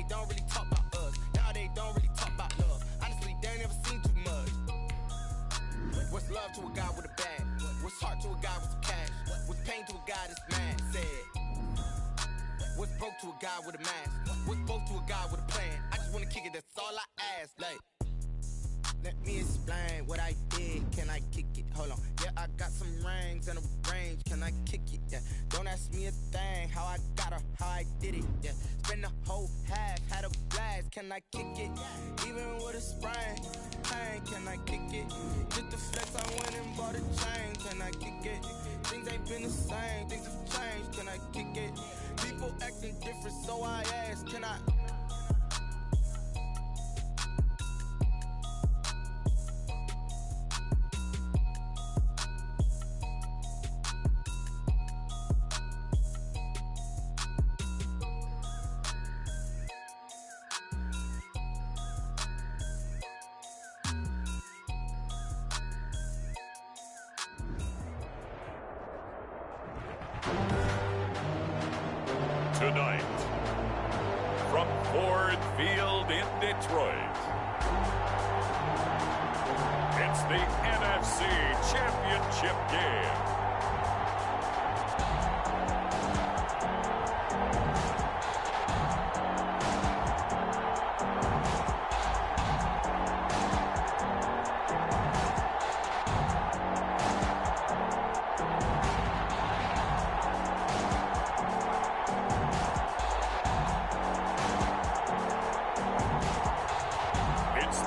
they don't really talk about us. Now they don't really talk about love. Honestly, they ain't never seen too much. What's love to a guy with a bag? What's heart to a guy with some cash? What's pain to a guy that's mad? Said. What's broke to a guy with a mask? What's both to a guy with a plan? I just wanna kick it, that's all I ask. Like, let me explain what I did. Can I kick it? Hold on. Yeah, I got some rings and a range. Can I kick it? Yeah. Don't ask me a thing. How I got her, how I did it. Yeah. Spend the whole half, had a blast. Can I kick it? Even with a sprain. Hey, can I kick it? Just the flex, I went and bought a chain. Can I kick it? Things ain't been the same. Things have changed. Can I kick it? People acting different, so I ask. Can I? Tonight, from Ford Field in Detroit, it's the NFC Championship game.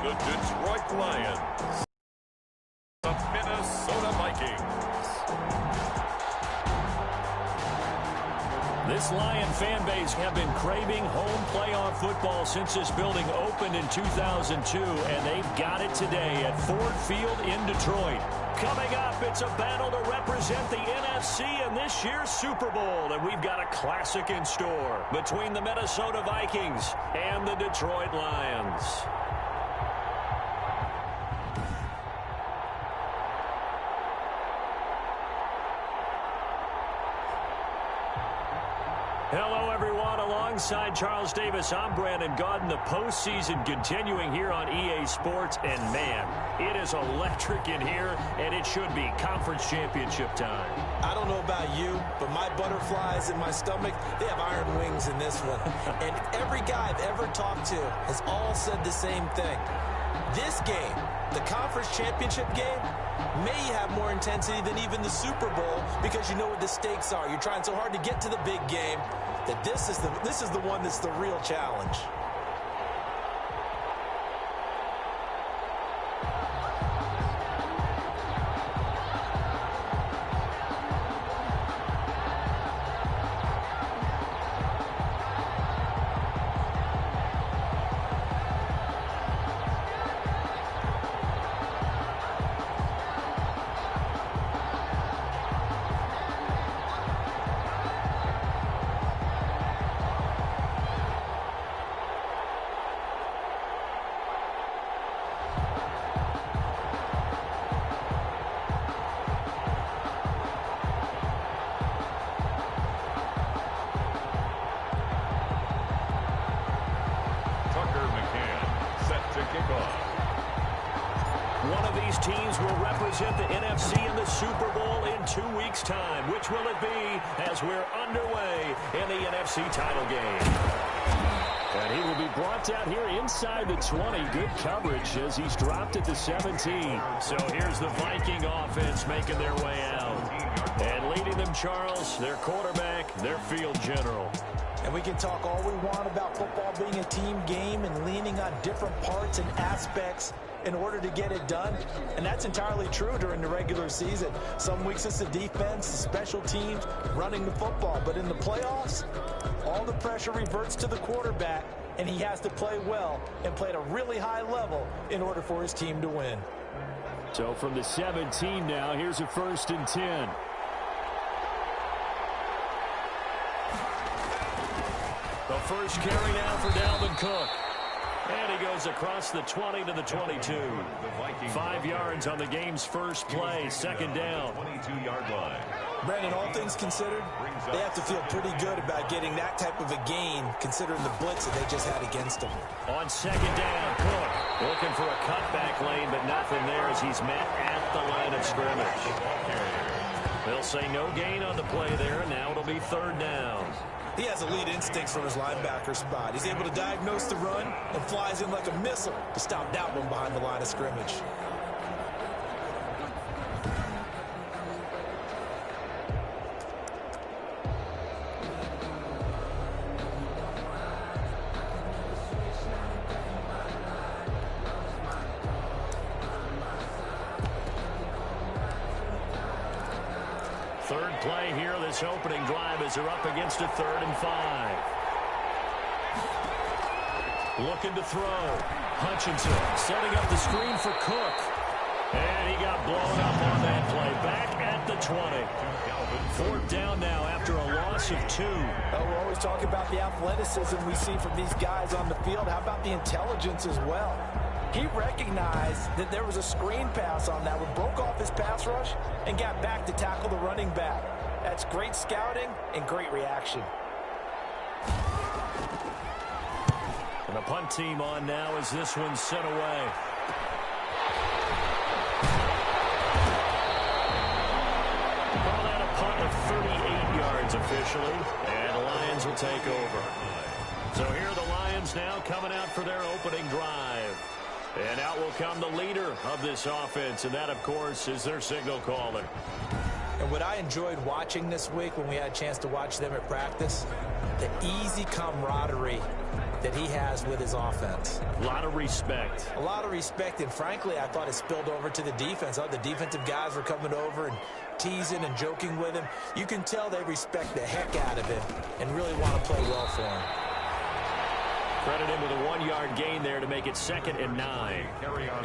The Detroit Lions, the Minnesota Vikings. This Lion fan base have been craving home playoff football since this building opened in 2002, and they've got it today at Ford Field in Detroit. Coming up, it's a battle to represent the NFC in this year's Super Bowl, and we've got a classic in store between the Minnesota Vikings and the Detroit Lions. Hello, everyone. Alongside Charles Davis, I'm Brandon Gaudin. The postseason continuing here on EA Sports. And, man, it is electric in here, and it should be conference championship time. I don't know about you, but my butterflies in my stomach, they have iron wings in this one. And every guy I've ever talked to has all said the same thing. This game, the conference championship game, may have more intensity than even the Super Bowl because you know what the stakes are. You're trying so hard to get to the big game that this is the one that's the real challenge. One of these teams will represent the NFC in the Super Bowl in 2 weeks' time. Which will it be as we're underway in the NFC title game? And he will be brought down here inside the 20. Good coverage as he's dropped at the 17. So here's the Viking offense making their way out. And leading them, Charles, their quarterback, their field general. And we can talk all we want about football being a team game and leaning on different parts and aspects in order to get it done. And that's entirely true during the regular season. Some weeks it's the defense, the special teams, running the football. But in the playoffs, all the pressure reverts to the quarterback, and he has to play well and play at a really high level in order for his team to win. So from the 17 now, here's a 1st and 10. The first carry now for Dalvin Cook. And he goes across the 20 to the 22. 5 yards on the game's first play. Second down. 22-yard line. Brandon, all things considered, they have to feel pretty good about getting that type of a gain, considering the blitz that they just had against them. On second down, Cook looking for a cutback lane, but nothing there as he's met at the line of scrimmage. They'll say no gain on the play there, and now it'll be third down. He has elite instincts from his linebacker spot. He's able to diagnose the run and flies in like a missile to stop that one behind the line of scrimmage. Third play here, this opening drive as they're up against a 3rd and 5. Looking to throw. Hutchinson setting up the screen for Cook. And he got blown up on that play. Back at the 20. 4th down now after a loss of 2. We're always talking about the athleticism we see from these guys on the field. How about the intelligence as well? He recognized that there was a screen pass on that one, broke off his pass rush, and got back to tackle the running back. That's great scouting and great reaction. And the punt team on now as this one's sent away. Call that a punt of 38 yards officially, and the Lions will take over. So here are the Lions now coming out for their opening drive. And out will come the leader of this offense, and that, of course, is their signal caller. And what I enjoyed watching this week when we had a chance to watch them at practice, the easy camaraderie that he has with his offense. A lot of respect. A lot of respect, and frankly, I thought it spilled over to the defense. The defensive guys were coming over and teasing and joking with him. You can tell they respect the heck out of him and really want to play well for him. Credit him with a 1-yard gain there to make it 2nd and 9.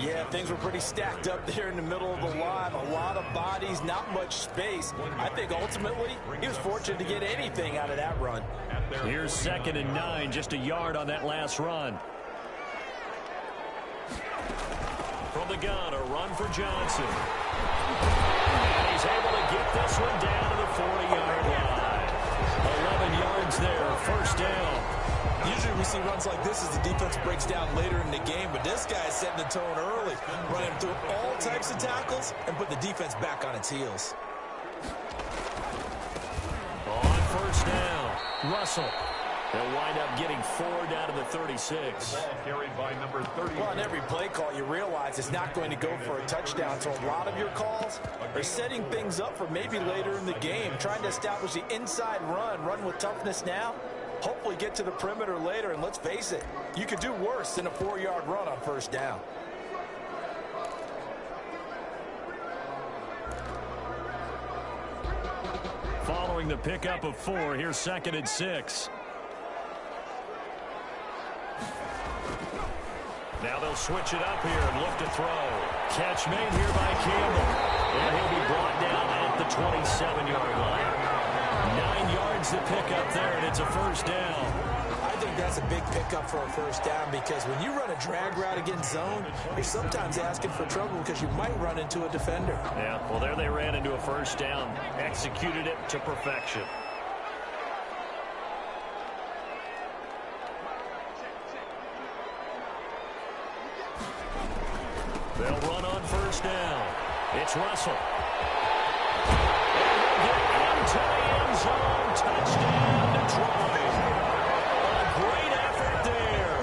Yeah, things were pretty stacked up there in the middle of the line. A lot of bodies, not much space. I think ultimately he was fortunate to get anything out of that run. Here's 2nd and 9, just a yard on that last run. From the gun, a run for Johnson. And he's able to get this one down to the 40-yard line. 11 yards there, first down. Usually we see runs like this as the defense breaks down later in the game, but this guy is setting the tone early, running through all types of tackles and put the defense back on its heels. On first down, Russell. They'll wind up getting 4 down to the 36. Carried by number 30. Well, on every play call, you realize it's not going to go for a touchdown, so a lot of your calls are setting things up for maybe later in the game, trying to establish the inside run with toughness now. Hopefully get to the perimeter later, and let's face it, you could do worse than a 4-yard run on first down. Following the pickup of 4, here's 2nd and 6. Now they'll switch it up here and look to throw. Catch made here by Campbell. And he'll be brought down at the 27-yard line. 9 yards to pick up there, and it's a first down. I think that's a big pickup for a first down because when you run a drag route against zone, you're sometimes asking for trouble because you might run into a defender. Yeah, well, there they ran into a first down. Executed it to perfection. They'll run on first down. It's Russell. To the end zone, touchdown Detroit. A great effort there.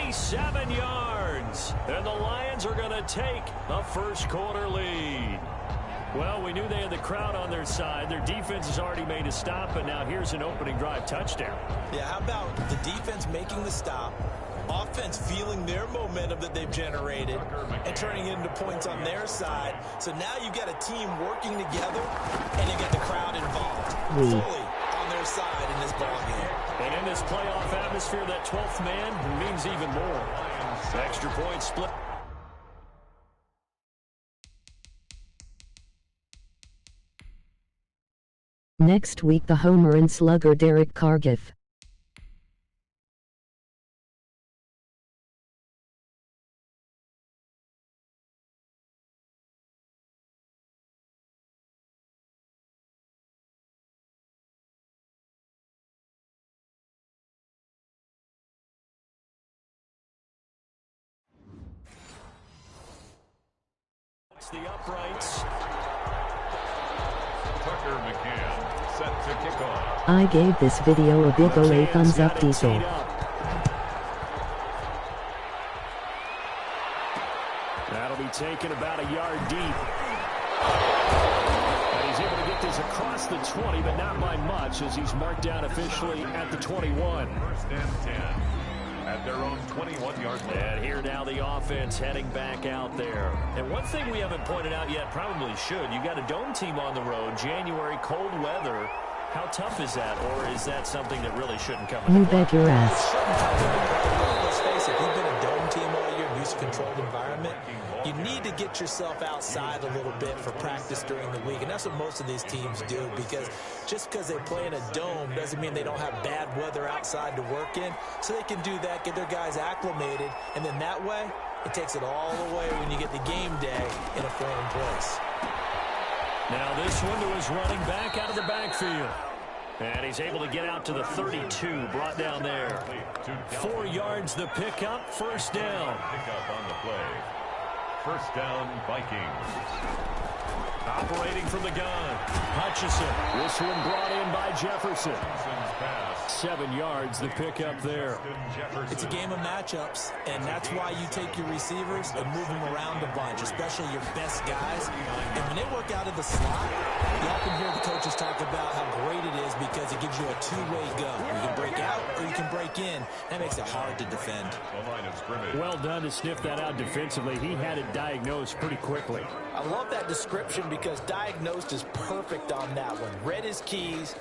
27 yards. And the Lions are going to take a first quarter lead. Well, we knew they had the crowd on their side. Their defense has already made a stop, and now here's an opening drive touchdown. Yeah, how about the defense making the stop, offense feeling their momentum that they've generated and turning it into points on their side. So now you've got a team working together, and you get the crowd involved fully on their side in this ballgame. And in this playoff atmosphere, that 12th man means even more. Extra point split. Next week, the homer and slugger Derek Cargill. the uprights. Tucker McCann set to kick off. I gave this video a big ol' thumbs up, Diesel. That'll be taken about a yard deep. And he's able to get this across the 20, but not by much, as he's marked down officially at the 21. First and 10 at their own 21-yard line. And here now the offense heading back out there. And one thing we haven't pointed out yet, probably should, you got a dome team on the road, January, cold weather. How tough is that, or is that something that really shouldn't come into You play? bet your ass. Let's face it, you've been a dome team all year, used to controlled environment. You need to get yourself outside a little bit for practice during the week, and that's what most of these teams do, because just because they play in a dome doesn't mean they don't have bad weather outside to work in. So they can do that, get their guys acclimated, and then that way, it takes it all away when you get the game day in a foreign place. Now this window is running back out of the backfield. And he's able to get out to the 32, brought down there. 4 yards the pickup, first down. Pickup on the play. First down, Vikings. Operating from the gun, Hutchinson. This one brought in by Jefferson. 7 yards the pickup there. It's a game of matchups, and that's why you take your receivers and move them around a bunch, especially your best guys. And when they work out of the slot, you often hear the coaches talk about how great it is because it gives you a two-way go. You can break out or you can break in. That makes it hard to defend. Well done to sniff that out defensively. He had it diagnosed pretty quickly. I love that description because diagnosed is perfect on that one. Read his keys,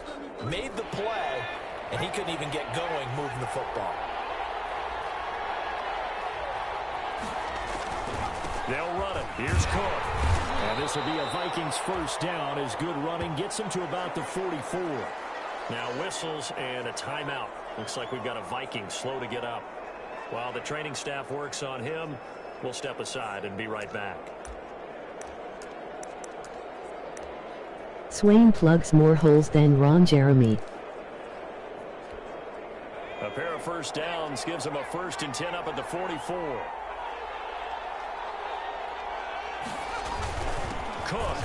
made the play, and he couldn't even get going moving the football. They'll run it. Here's Cook. And this will be a Vikings first down as good running gets him to about the 44. Now whistles and a timeout. Looks like we've got a Viking slow to get up. While the training staff works on him, we'll step aside and be right back. Swain plugs more holes than Ron Jeremy. A pair of first downs gives him a 1st and 10 up at the 44. Cook.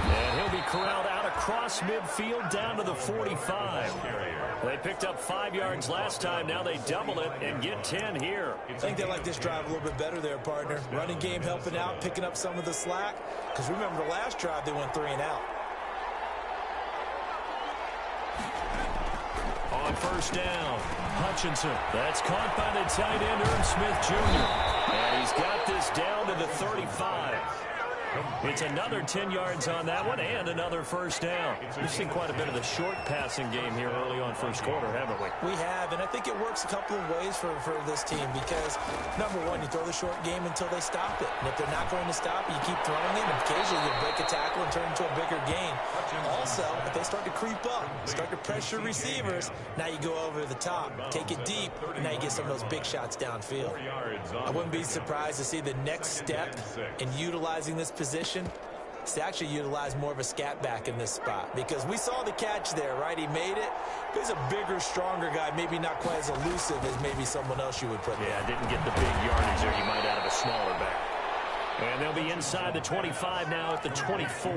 And he'll be corralled out across midfield down to the 45. They picked up 5 yards last time. Now they double it and get 10 here. I think they like this drive a little bit better there, partner. Running game helping out, picking up some of the slack. Because remember the last drive, they went 3 and out. On first down, Hutchinson. That's caught by the tight end, Irv Smith Jr. And he's got this down to the 35. It's another 10 yards on that one and another first down. We've seen quite a bit of the short passing game here early on first quarter, haven't we? We have, and I think it works a couple of ways for this team because, number one, you throw the short game until they stop it. And if they're not going to stop it, you keep throwing it, and occasionally you break a tackle and turn it into a bigger gain. Also, if they start to creep up, start to pressure receivers, now you go over the top, take it deep, and now you get some of those big shots downfield. I wouldn't be surprised to see the next step in utilizing this position is to actually utilize more of a scat back in this spot because we saw the catch there, right? He made it. He's a bigger, stronger guy, maybe not quite as elusive as maybe someone else you would put there. Yeah, didn't get the big yardage there you might out of a smaller back. And they'll be inside the 25 now at the 24.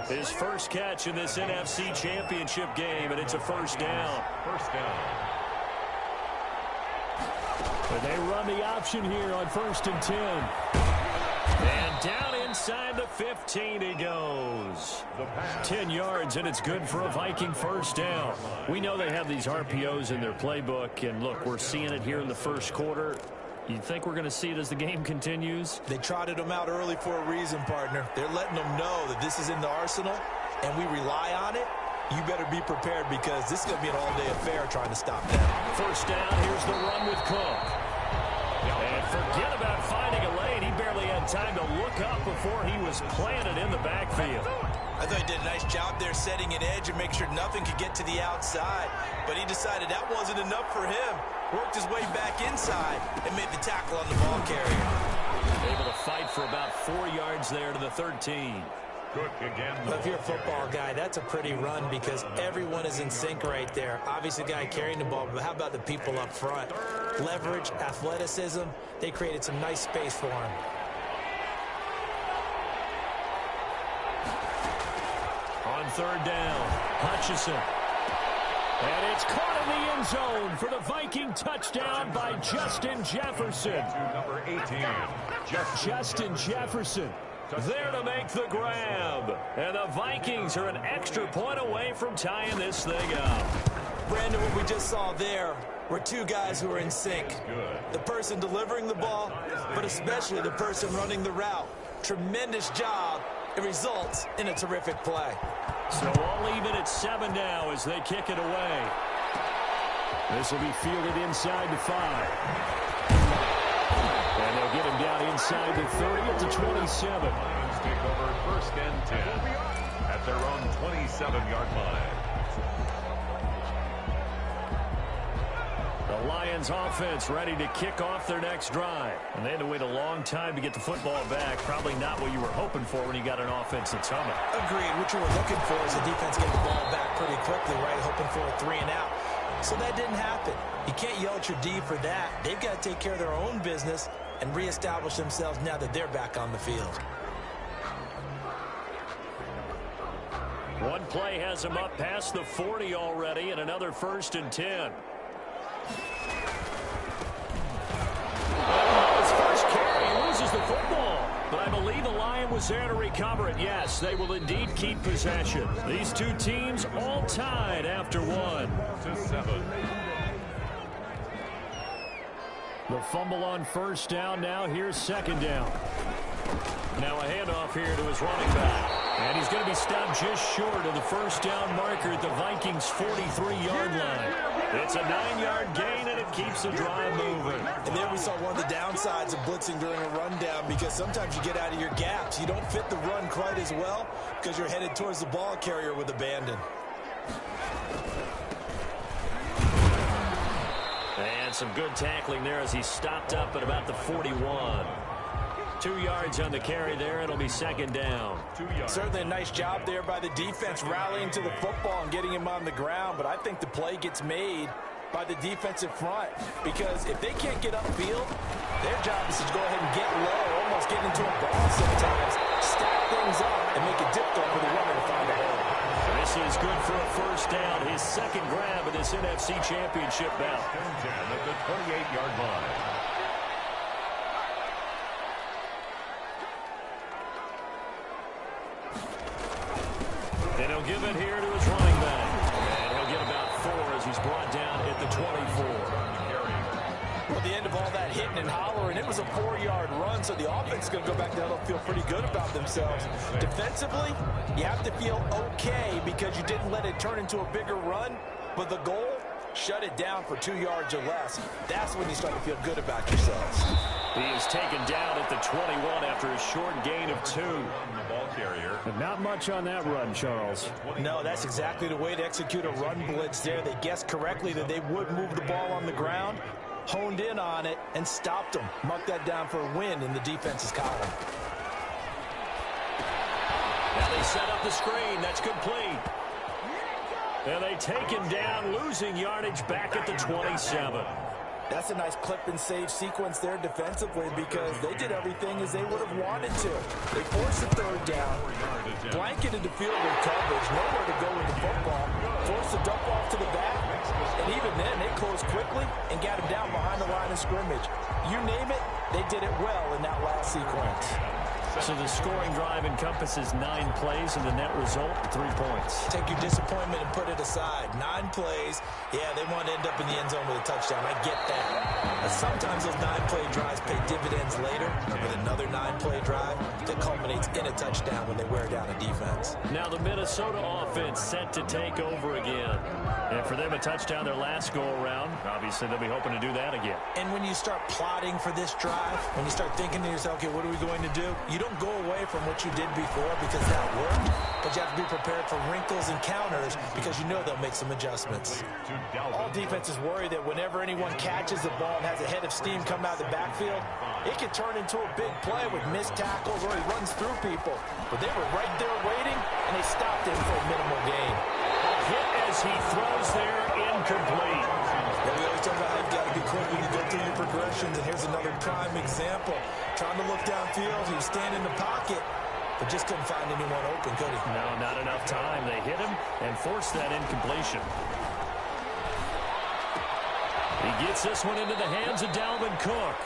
His first catch in this NFC Championship game, and it's a first down. First down. But they run the option here on 1st and 10. And down inside the 15 he goes. 10 yards, and it's good for a Viking first down. We know they have these RPOs in their playbook, and look, we're seeing it here in the first quarter. You think we're going to see it as the game continues? They trotted them out early for a reason, partner. They're letting them know that this is in the arsenal, and we rely on it. You better be prepared because this is going to be an all-day affair trying to stop them. First down, here's the run with Cook. And forget about finding a lane. He barely had time to look up before he was planted in the backfield. I thought he did a nice job there setting an edge and make sure nothing could get to the outside. But he decided that wasn't enough for him. Worked his way back inside and made the tackle on the ball carrier. Able to fight for about 4 yards there to the 13. Cook again. Well, if you're a football guy, that's a pretty run because everyone is in sync right there. Obviously, the guy carrying the ball, but how about the people up front? Leverage, athleticism, they created some nice space for him. On third down, Hutchinson. And it's caught in the end zone for the Viking touchdown by Justin Jefferson. To number 18, Justin Jefferson there to make the grab. And the Vikings are an extra point away from tying this thing up. Brandon, what we just saw there were two guys who are in sync. good. The person delivering the ball, but especially the person running the route. Tremendous job. It results in a terrific play. So all even at 7 now as they kick it away. This will be fielded inside the 5. And they'll get him down inside the 30 at the 27. Lions take over 1st and 10 at their own 27-yard line. The Lions offense ready to kick off their next drive. And they had to wait a long time to get the football back. Probably not what you were hoping for when you got an offense that's humming. Agreed. What you were looking for is the defense getting the ball back pretty quickly, right? Hoping for a 3 and out. So that didn't happen. You can't yell at your D for that. They've got to take care of their own business and reestablish themselves now that they're back on the field. One play has him up past the 40 already, and another 1st and 10. His first carry, loses the football. But I believe the Lion was there to recover it. Yes, they will indeed keep possession. These two teams all tied after 1. To 7. The fumble on 1st down. Now here's 2nd down. Now a handoff here to his running back. And he's going to be stopped just short of the 1st down marker at the Vikings' 43-yard line. It's a 9-yard gain, and it keeps the drive moving. And there we saw one of the downsides of blitzing during a rundown, because sometimes you get out of your gaps. You don't fit the run quite as well because you're headed towards the ball carrier with abandon. And some good tackling there as he stopped up at about the 41. 2 yards on the carry there. It'll be 2nd down. 2 yards. Certainly a nice job there by the defense rallying to the football and getting him on the ground, but I think the play gets made by the defensive front, because if they can't get upfield, their job is to go ahead and get low, almost get into a ball sometimes, stack things up, and make it difficult for the runner to find a hole. This is good for a 1st down. His 2nd grab of this NFC Championship bout. 10 at the 28-yard line. And he'll give it here to his running back. And he'll get about 4 as he's brought down at the 24. Well, the end of all that hitting and hollering, it was a 4-yard run, so the offense is going to go back down and feel pretty good about themselves. Defensively, you have to feel okay because you didn't let it turn into a bigger run, but the goal, shut it down for 2 yards or less. That's when you start to feel good about yourselves. He is taken down at the 21 after a short gain of 2. The ball carrier. But not much on that run, Charles. No, that's exactly the way to execute a run blitz there. They guessed correctly that they would move the ball on the ground, honed in on it, and stopped them. Mark that down for a win in the defense's column. Now they set up the screen. That's complete. And they take him down, losing yardage back at the 27. That's a nice clip and save sequence there defensively, because they did everything as they would have wanted to. They forced the 3rd down, blanketed the field with coverage, nowhere to go with the football, forced the dump off to the back, and even then they closed quickly and got him down behind the line of scrimmage. You name it, they did it well in that last sequence. So the scoring drive encompasses 9 plays, and the net result, 3 points. Take your disappointment and put it aside. 9 plays, yeah, they want to end up in the end zone with a touchdown. I get that. But sometimes those 9-play drives pay dividends later with another 9-play drive that culminates in a touchdown when they wear down a defense. Now the Minnesota offense set to take over again. And for them, a touchdown their last go-around. Obviously, they'll be hoping to do that again. And when you start plotting for this drive, when you start thinking to yourself, okay, what are we going to do? You don't go away from what you did before because that worked, but you have to be prepared for wrinkles and counters because you know they'll make some adjustments. All defenses worry that whenever anyone catches the ball and has a head of steam come out of the backfield, it can turn into a big play with missed tackles or he runs through people. But they were right there waiting, and they stopped him for a minimal gain. Hit as he throws there, incomplete. Yeah, we always talk about how you've got to be quick when you go through your progressions, and here's another prime example. Trying to look downfield, he was standing in the pocket, but just couldn't find anyone open, could he? No, not enough time. They hit him and forced that incompletion. He gets this one into the hands of Dalvin Cook.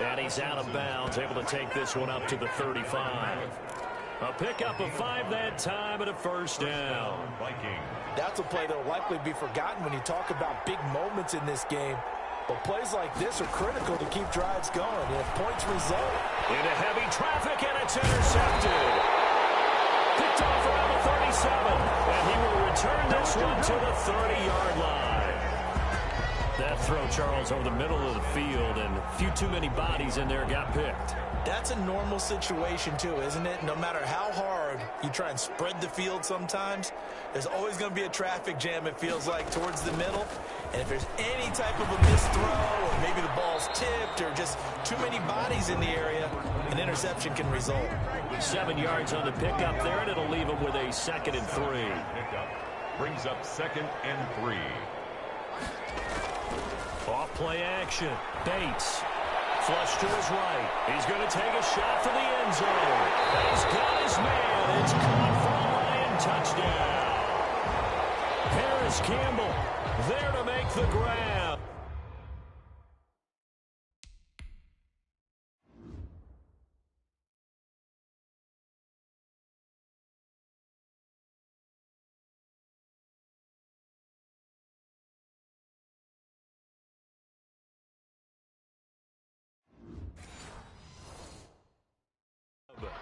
And he's out of bounds, able to take this one up to the 35. A pickup of 5 that time and a first down. That's a play that will likely be forgotten when you talk about big moments in this game. But plays like this are critical to keep drives going. And if points result. Into heavy traffic, and it's intercepted. Picked off around the 37. And he will return this one to the 30-yard line. That throw, Charles, over the middle of the field, and a few too many bodies in there got picked. That's a normal situation, too, isn't it? No matter how hard you try and spread the field sometimes, there's always going to be a traffic jam, it feels like, towards the middle. And if there's any type of a missed throw, or maybe the ball's tipped, or just too many bodies in the area, an interception can result. 7 yards on the pickup there, and it'll leave him with a 2nd and 3. Brings up 2nd and 3. Off play action. Bates. Flush to his right. He's going to take a shot for the end zone. And he's got his man. It's caught for a Lion touchdown. Harris Campbell there to make the grab.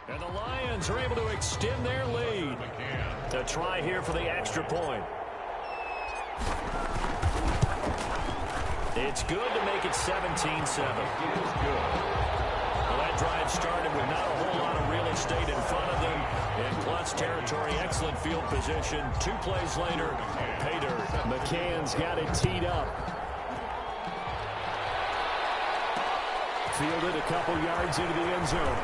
And the Lions are able to extend their lead. A try here for the extra point. It's good to make it 17-7. Well, that drive started with not a whole lot of real estate in front of them. In plus territory, excellent field position. 2 plays later, pay dirt. McCann's got it teed up. Fielded a couple yards into the end zone.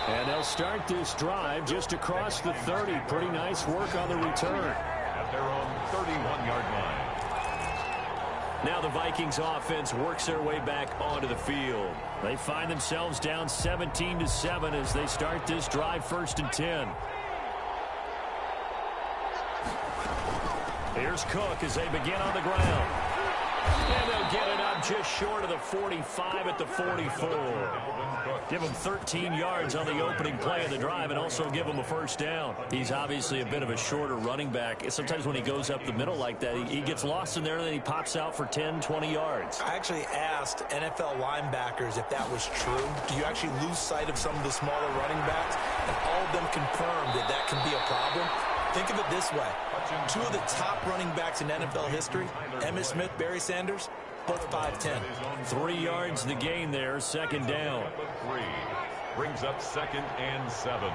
And they'll start this drive just across the 30. Pretty nice work on the return. At their own 31-yard line. Now the Vikings offense works their way back onto the field. They find themselves down 17-7 as they start this drive 1st and 10. Here's Cook as they begin on the ground. And they'll get it up just short of the 45 at the 44. Give him 13 yards on the opening play of the drive and also give him a first down. He's obviously a bit of a shorter running back. Sometimes when he goes up the middle like that, he gets lost in there and then he pops out for 10, 20 yards. I actually asked NFL linebackers if that was true. Do you actually lose sight of some of the smaller running backs? And all of them confirmed that that can be a problem. Think of it this way. 2 of the top running backs in NFL history, Emmitt Smith, Barry Sanders, both 5'10". 3 yards the gain there, 2nd down. 3 brings up 2nd and 7.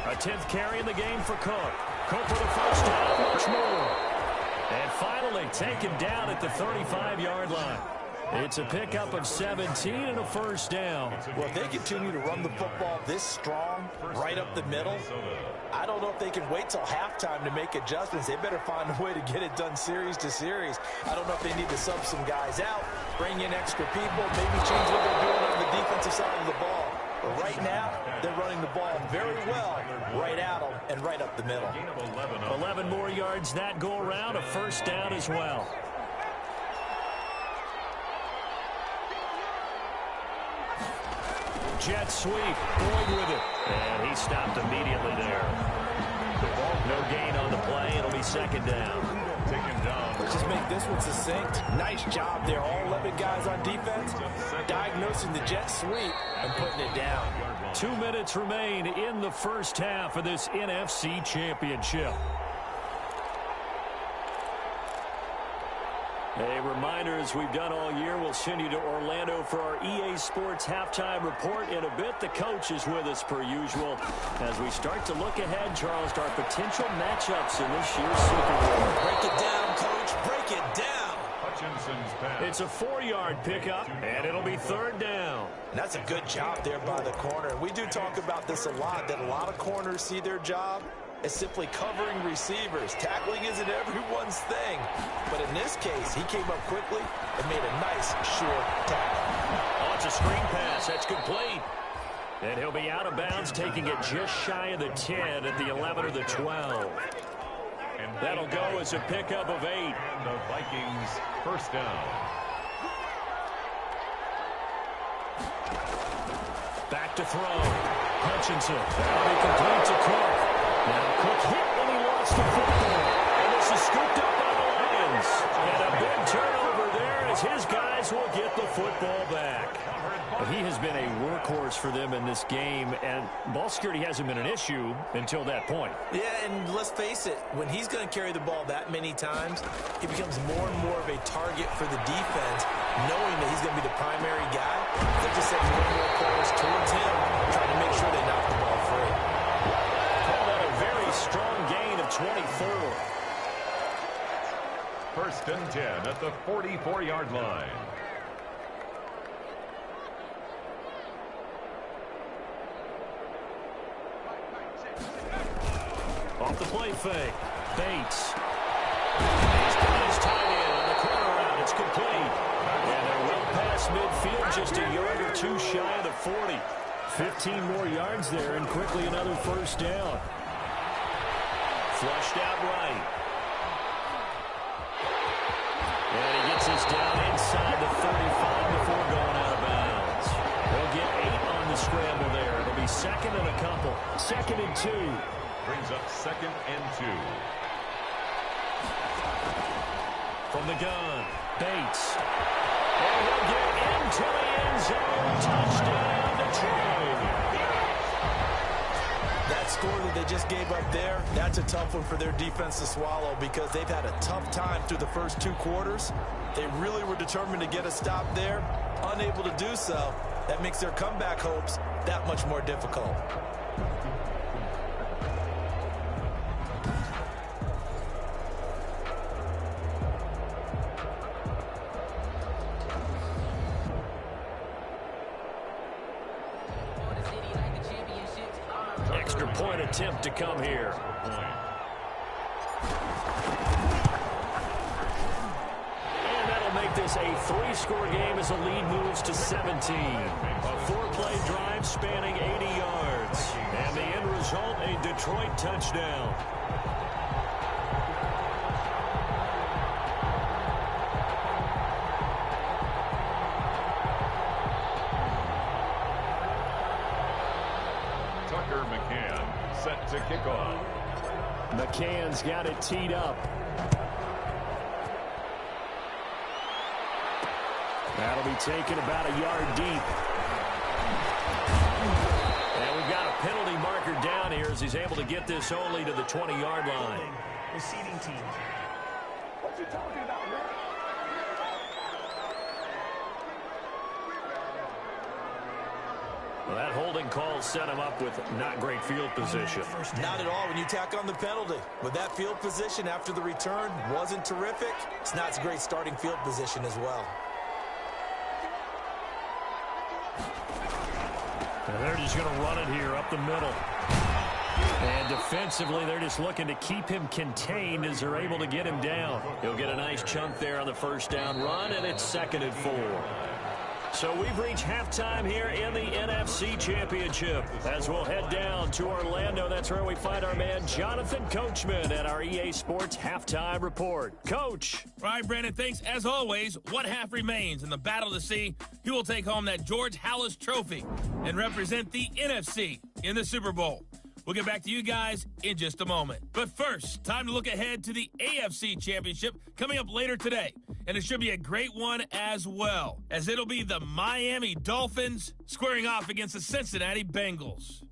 A 10th carry in the game for Cook. Cook for the first down, much more. And finally taken down at the 35-yard line. It's a pickup of 17 and a first down. Well, if they continue to run the football this strong, right up the middle, I don't know if they can wait till halftime to make adjustments. They better find a way to get it done series to series. I don't know if they need to sub some guys out, bring in extra people, maybe change what they're doing on the defensive side of the ball. But right now, they're running the ball very well, right at them and right up the middle. 11 more yards that go around, a first down as well. Jet sweep, Boyd with it. And he stopped immediately there. No gain on the play. It'll be 2nd down. Taken down. Let's just make this one succinct. Nice job there. All 11 guys on defense diagnosing the jet sweep and putting it down. 2 minutes remain in the first half of this NFC Championship. A reminder, as we've done all year, we'll send you to Orlando for our EA Sports halftime report. In a bit, the coach is with us per usual. As we start to look ahead, Charles, to our potential matchups in this year's Super Bowl. Break it down, Coach. Break it down. Hutchinson's pass. It's a 4-yard pickup, and it'll be 3rd down. And that's a good job there by the corner. We do talk about this a lot, that a lot of corners see their job is simply covering receivers. Tackling isn't everyone's thing. But in this case, he came up quickly and made a nice, short tackle. Oh, it's a screen pass. That's complete. And he'll be out of bounds, taking it just shy of the 10 at the 11 or the 12. And that'll go as a pickup of 8. And the Vikings first down. Back to throw. Hutchinson. That'll be complete to Cook. Now Cook hit when he lost the football. And this is scooped up by the Lions. And a big turnover there as his guys will get the football back. He has been a workhorse for them in this game, and ball security hasn't been an issue until that point. Yeah, and let's face it, when he's going to carry the ball that many times, he becomes more and more of a target for the defense, knowing that he's going to be the primary guy. They're just sending more and more players towards him, trying to make sure they knock the ball free. Call that a very strong gain of 24. First and 10 at the 44-yard line. Off the play fake. Bates. He's got his tight end on the corner route. It's complete. And they're well past midfield, just a yard or two shy of the 40. 15 more yards there, and quickly another first down. Flushed out right. And he gets us down inside the 35 before going out of bounds. They'll get 8 on the scramble there. It'll be second and a couple. Second and 2. Brings up second and 2. From the gun, Bates. And he'll get into the end zone. Touchdown, Detroit. That score that they just gave up there, that's a tough one for their defense to swallow because they've had a tough time through the first 2 quarters. They really were determined to get a stop there, unable to do so. That makes their comeback hopes that much more difficult. Extra point attempt to come here. And that'll make this a 3-score game as the lead moves to 17. A 4-play drive spanning 80 yards. And the end result, a Detroit touchdown. Set to kick off. McCann's got it teed up. That'll be taken about a yard deep. And we've got a penalty marker down here as he's able to get this only to the 20-yard line. Receiving team. What you talking about, man? Well, that holding call set him up with not great field position. Not at all when you tack on the penalty. With that field position after the return wasn't terrific, it's not a great starting field position as well. And they're just going to run it here up the middle. And defensively, they're just looking to keep him contained as they're able to get him down. He'll get a nice chunk there on the first down run, and it's 2nd and 4. So we've reached halftime here in the NFC Championship. As we'll head down to Orlando, that's where we find our man Jonathan Coachman at our EA Sports Halftime Report. Coach. All right, Brandon, thanks. As always, one half remains in the battle to see who will take home that George Halas Trophy and represent the NFC in the Super Bowl. We'll get back to you guys in just a moment. But first, time to look ahead to the AFC Championship coming up later today. And it should be a great one as well, as it'll be the Miami Dolphins squaring off against the Cincinnati Bengals.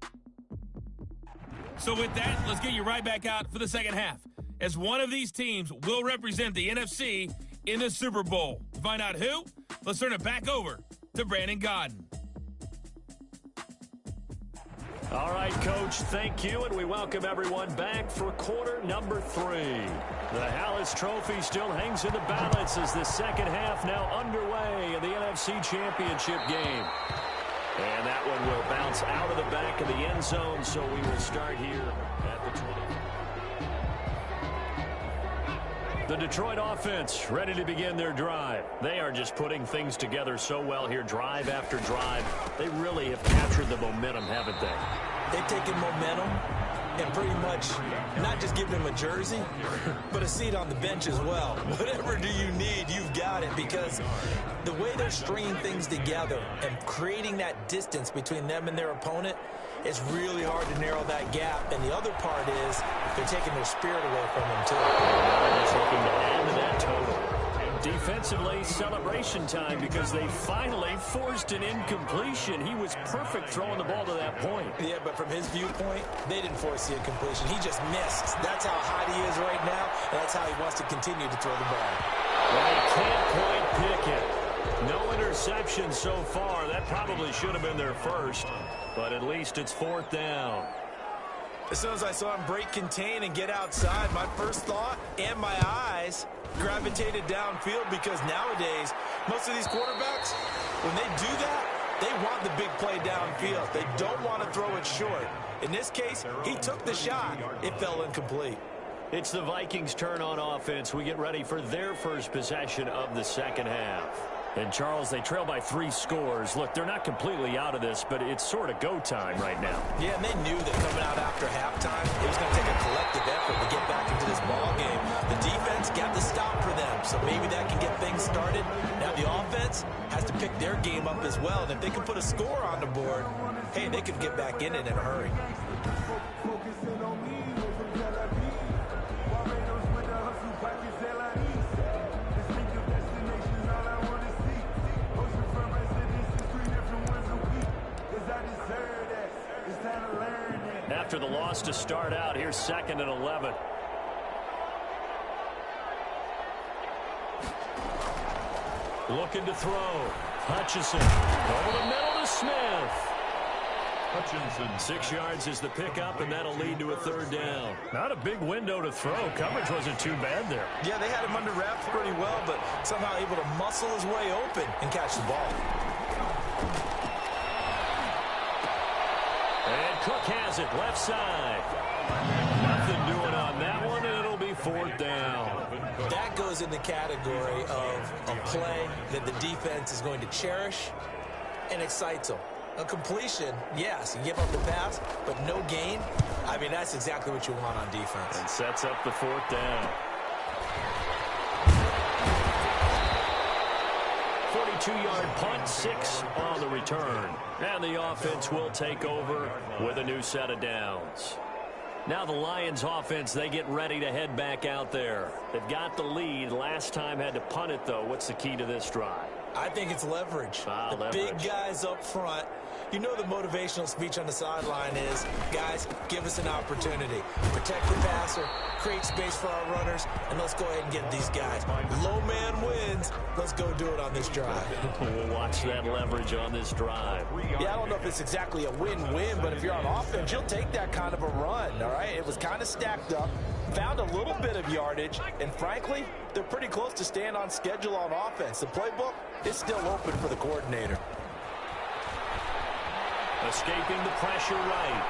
So with that, let's get you right back out for the second half, as one of these teams will represent the NFC in the Super Bowl. To find out who, let's turn it back over to Brandon Godden. All right, Coach, thank you, and we welcome everyone back for quarter number 3. The Halas Trophy still hangs in the balance as the second half now underway in the NFC Championship game. And that one will bounce out of the back of the end zone, so we will start here at the 20. The Detroit offense ready to begin their drive. They are just putting things together so well here, drive after drive. They really have captured the momentum, haven't they? They've taken momentum and pretty much not just given him a jersey, but a seat on the bench as well. Whatever do you need, you've got it, because the way they're stringing things together and creating that distance between them and their opponent, it's really hard to narrow that gap. And the other part is they're taking their spirit away from them, too. They're just looking to add to that total. Defensively, celebration time, because they finally forced an incompletion. He was perfect throwing the ball to that point. Yeah, but from his viewpoint, they didn't force the incompletion. He just missed. That's how hot he is right now, and that's how he wants to continue to throw the ball. Well, they can't point Pickett. No interception so far. That probably should have been their first, but at least it's 4th down. As soon as I saw him break contain and get outside, my first thought and my eyes gravitated downfield, because nowadays, most of these quarterbacks, when they do that, they want the big play downfield. They don't want to throw it short. In this case, he took the shot. It fell incomplete. It's the Vikings' turn on offense. We get ready for their first possession of the second half. And, Charles, they trail by 3 scores. Look, they're not completely out of this, but it's sort of go time right now. Yeah, and they knew that coming out after halftime, it was going to take a collective effort to get back into this ball game. The defense got the stop for them, so maybe that can get things started. Now the offense has to pick their game up as well, and if they can put a score on the board, hey, they could get back in it in a hurry. After the loss to start out, here's 2nd and 11. Looking to throw. Hutchinson over the middle to Smith. Hutchinson. 6 yards is the pickup, and that'll lead to a 3rd down. Not a big window to throw. Coverage wasn't too bad there. Yeah, they had him under wraps pretty well, but somehow able to muscle his way open and catch the ball. And Cook has it, left side. Nothing doing on that one, and it'll be 4th down. That goes in the category of a play that the defense is going to cherish and excites them. A completion, yes, you give up the pass, but no gain. I mean, that's exactly what you want on defense. And sets up the 4th down. 42-yard punt, 6 on the return. And the offense will take over with a new set of downs. Now the Lions offense, they get ready to head back out there. They've got the lead. Last time had to punt it, though. What's the key to this drive? I think it's leverage. The big guys up front. You know the motivational speech on the sideline is, guys, give us an opportunity. Protect the passer, create space for our runners, and let's go ahead and get these guys. Low man wins. Let's go do it on this drive. We'll watch that leverage on this drive. Yeah, I don't know if it's exactly a win-win, but if you're on offense, you'll take that kind of a run, all right? It was kind of stacked up, found a little bit of yardage, and frankly, they're pretty close to staying on schedule on offense. The playbook is still open for the coordinator. Escaping the pressure right.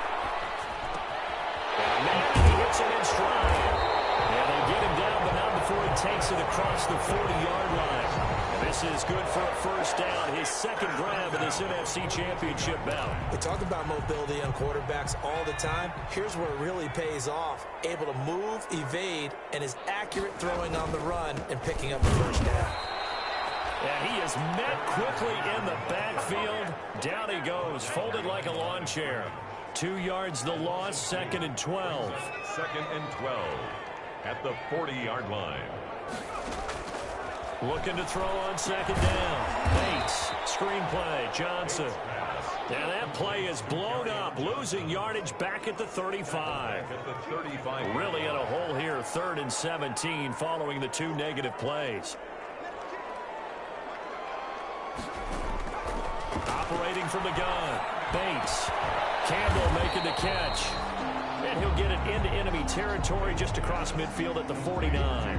And man, he hits it in stride. And they get him down, but not before he takes it across the 40-yard line. And this is good for a 1st down, his 2nd grab of this NFC Championship bout. We talk about mobility on quarterbacks all the time. Here's where it really pays off. Able to move, evade, and is accurate throwing on the run and picking up the 1st down. And he is met quickly in the backfield. Down he goes, folded like a lawn chair. 2 yards the loss, 2nd and 12. 2nd and 12 at the 40-yard line. Looking to throw on 2nd down. Bates, screenplay, Johnson. And that play is blown up, losing yardage back at the 35. Really in a hole here, 3rd and 17 following the 2 negative plays. Operating from the gun. Bates. Campbell making the catch. And he'll get it into enemy territory just across midfield at the 49.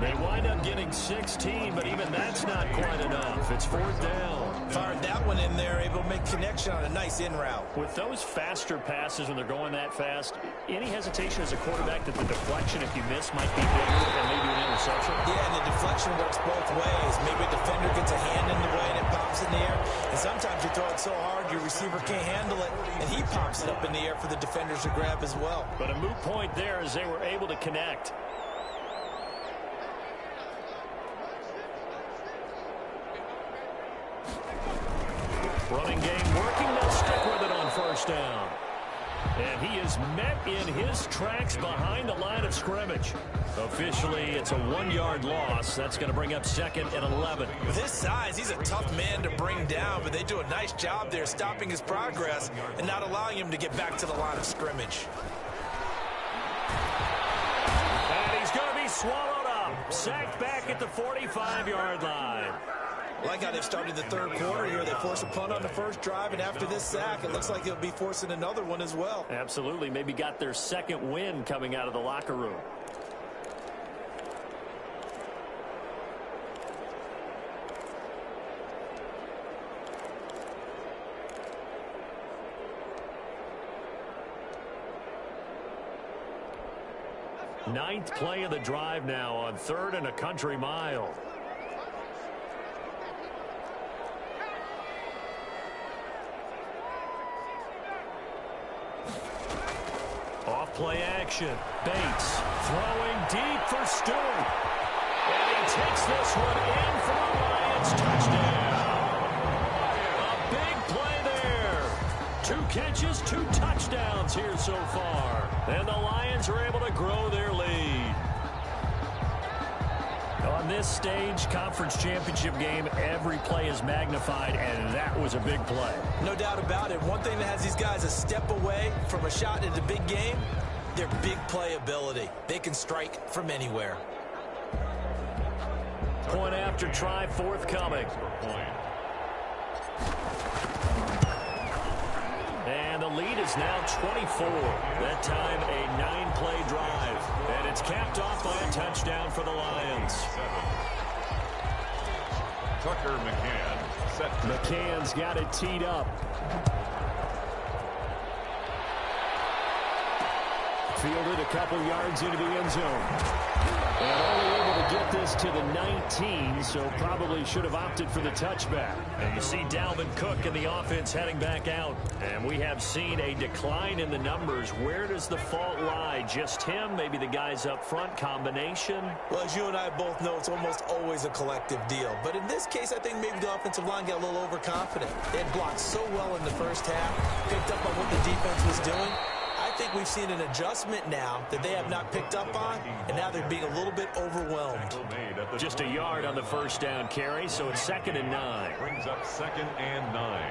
They wind up getting 16, but even that's not quite enough. It's 4th down. Fired that one in there, able to make connection on a nice in route. With those faster passes when they're going that fast, any hesitation as a quarterback that the deflection, if you miss, might be bigger than maybe an interception? Yeah, and the deflection works both ways. Maybe a defender gets a hand in the way and it pops in the air. And sometimes you throw it so hard your receiver can't handle it, and he pops it up in the air for the defenders to grab as well. But a moot point there as they were able to connect. Running game working. They'll stick with it on 1st down. And he is met in his tracks behind the line of scrimmage. Officially, it's a 1-yard loss. That's going to bring up 2nd and 11. With his size, he's a tough man to bring down, but they do a nice job there stopping his progress and not allowing him to get back to the line of scrimmage. And he's going to be swallowed up. Sacked back at the 45-yard line. Like how they've started the 3rd quarter here. They force a punt on the 1st drive, and after this sack, it looks like they'll be forcing another one as well. Absolutely. Maybe got their 2nd win coming out of the locker room. Ninth play of the drive now on 3rd and a country mile. Off play action. Bates throwing deep for Stewart. And he takes this one in for the Lions. Touchdown. A big play there. 2 catches, 2 touchdowns here so far. And the Lions are able to grow their lead. On this stage, conference championship game, every play is magnified, and that was a big play. No doubt about it. One thing that has these guys a step away from a shot at the big game, their big play ability. They can strike from anywhere. Point after try forthcoming. And the lead is now 24. That time a 9-play drive. And it's capped off by a touchdown for the Lions. Tucker McCann set. McCann's got it teed up. Fielded a couple yards into the end zone. And only able to get this to the 19, so probably should have opted for the touchback. And you see Dalvin Cook and the offense heading back out. And we have seen a decline in the numbers. Where does the fault lie? Just him? Maybe the guys up front? Combination? Well, as you and I both know, it's almost always a collective deal. But in this case, I think maybe the offensive line got a little overconfident. They had blocked so well in the 1st half, picked up on what the defense was doing. I think we've seen an adjustment now that they have not picked up on, and now they're being a little bit overwhelmed. Just a yard on the 1st down carry, so it's 2nd and 9. Brings up 2nd and 9.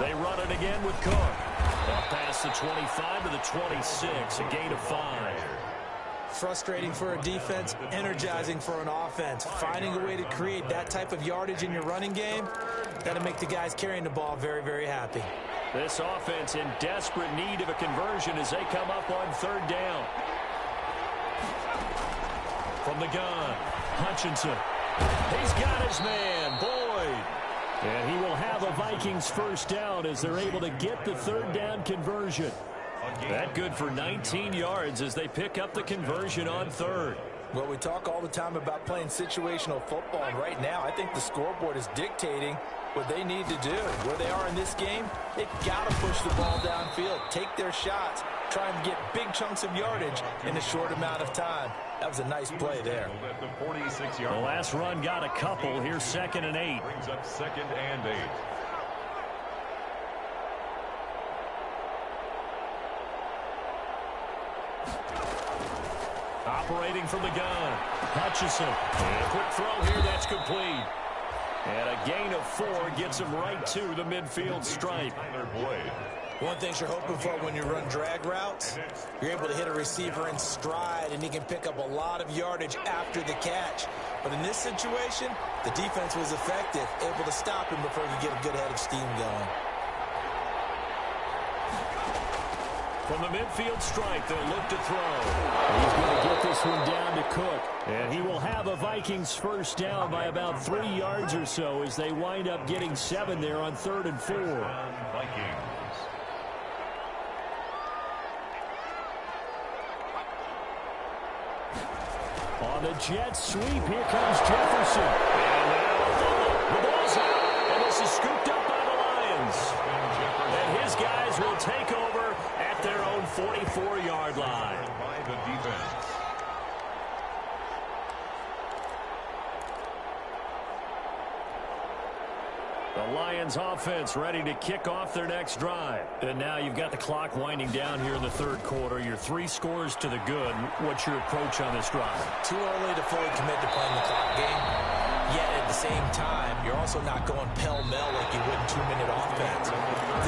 They run it again with Cook. Up past the 25 to the 26, a gain of 5. Frustrating for a defense, energizing for an offense. Finding a way to create that type of yardage in your running game, that'll make the guys carrying the ball very, very happy. This offense in desperate need of a conversion as they come up on 3rd down. From the gun, Hutchinson. He's got his man, Boyd. And he will have a Vikings 1st down as they're able to get the 3rd down conversion. That good for 19 yards as they pick up the conversion on 3rd. Well, we talk all the time about playing situational football, and right now I think the scoreboard is dictating what they need to do. Where they are in this game, they've got to push the ball downfield, take their shots, try and get big chunks of yardage in a short amount of time. That was a nice play there. The last run got a couple. Here's 2nd and 8. Brings up 2nd and 8. Operating from the gun, Hutchinson. And a quick throw here, that's complete. And a gain of 4 gets him right to the midfield stripe. One thing you're hoping for when you run drag routes, you're able to hit a receiver in stride, and he can pick up a lot of yardage after the catch. But in this situation, the defense was effective, able to stop him before he could get a good head of steam going. From the midfield stripe, they'll look to throw. He's going to get this one down to Cook. And he will have a Vikings first down by about 3 yards or so as they wind up getting 7 there on 3rd and 4. Vikings. On the jet sweep, here comes Jefferson. And now a fumble. The ball's out, and this is scooped up by the Lions. And his guys will take over at their own 44-yard line. By the defense. The Lions offense ready to kick off their next drive. And now you've got the clock winding down here in the 3rd quarter. You're 3 scores to the good. What's your approach on this drive? Too early to fully commit to playing the clock game. Yet at the same time, you're also not going pell-mell like you would in 2-minute offense.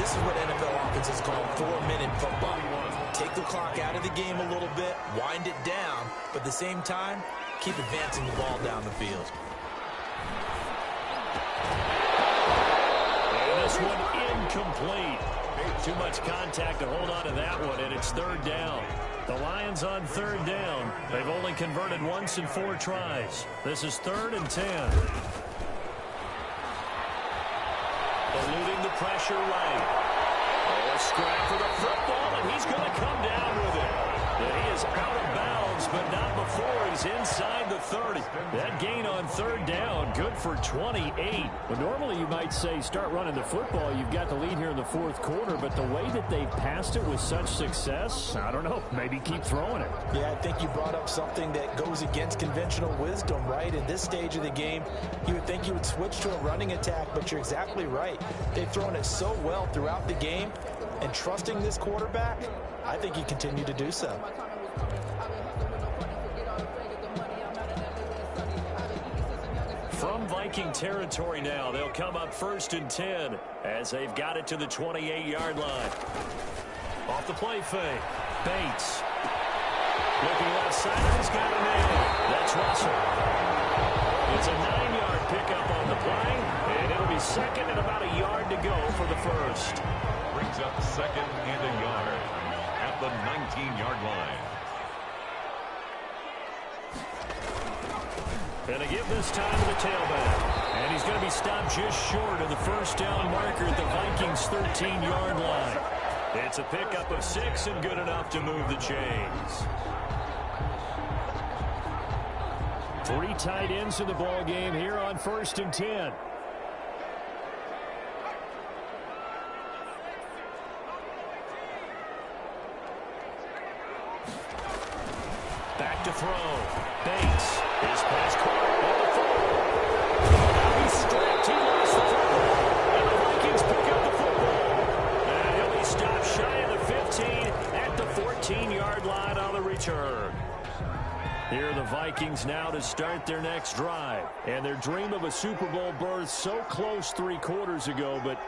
This is what NFL offenses call 4-minute football. Take the clock out of the game a little bit, wind it down, but at the same time, keep advancing the ball down the field. This one incomplete. Too much contact to hold on to that one, and it's 3rd down. The Lions on 3rd down. They've only converted once in 4 tries. This is 3rd and 10. Eluding the pressure right. Oh, a scrap for the football, and he's going to come down with it. And he is out of bounds, but not before he's inside the 30. That gain on 3rd down, good for 28. Well, normally you might say start running the football. You've got the lead here in the 4th quarter, but the way that they've passed it with such success, I don't know, maybe keep throwing it. Yeah, I think you brought up something that goes against conventional wisdom, right? In this stage of the game, you would think you would switch to a running attack, but you're exactly right. They've thrown it so well throughout the game, and trusting this quarterback, I think you continue to do so. From Viking territory now, they'll come up 1st and 10 as they've got it to the 28-yard line. Off the play fake, Bates. Looking left side, he's got a man. That's Russell. It's a 9-yard pickup on the play, and it'll be 2nd and about a yard to go for the first. Brings up 2nd and a yard at the 19-yard line. And they give this time to the tailback. And he's going to be stopped just short of the first down marker at the Vikings' 13-yard line. It's a pickup of 6 and good enough to move the chains. 3 tight ends in the ball game here on 1st and 10. Back to throw. Bates. His pass caught on the football. Now he's stripped. He lost the football. And the Vikings pick up the football. And he'll be stopped shy of the 15 at the 14-yard line on the return. Here are the Vikings now to start their next drive. And their dream of a Super Bowl berth so close 3 quarters ago, but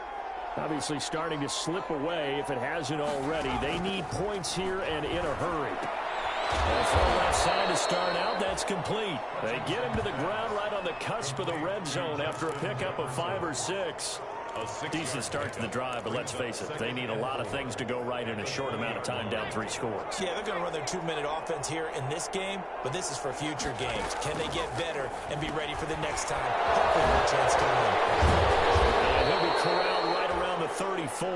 obviously starting to slip away if it hasn't already. They need points here and in a hurry. And from left side to start out, that's complete. They get him to the ground right on the cusp of the red zone after a pickup of 5 or 6. Decent start to the drive, but let's face it, they need a lot of things to go right in a short amount of time down 3 scores. Yeah, they're going to run their 2-minute offense here in this game, but this is for future games. Can they get better and be ready for the next time? Hopefully have a chance to win. And he'll be corralled right around the 34.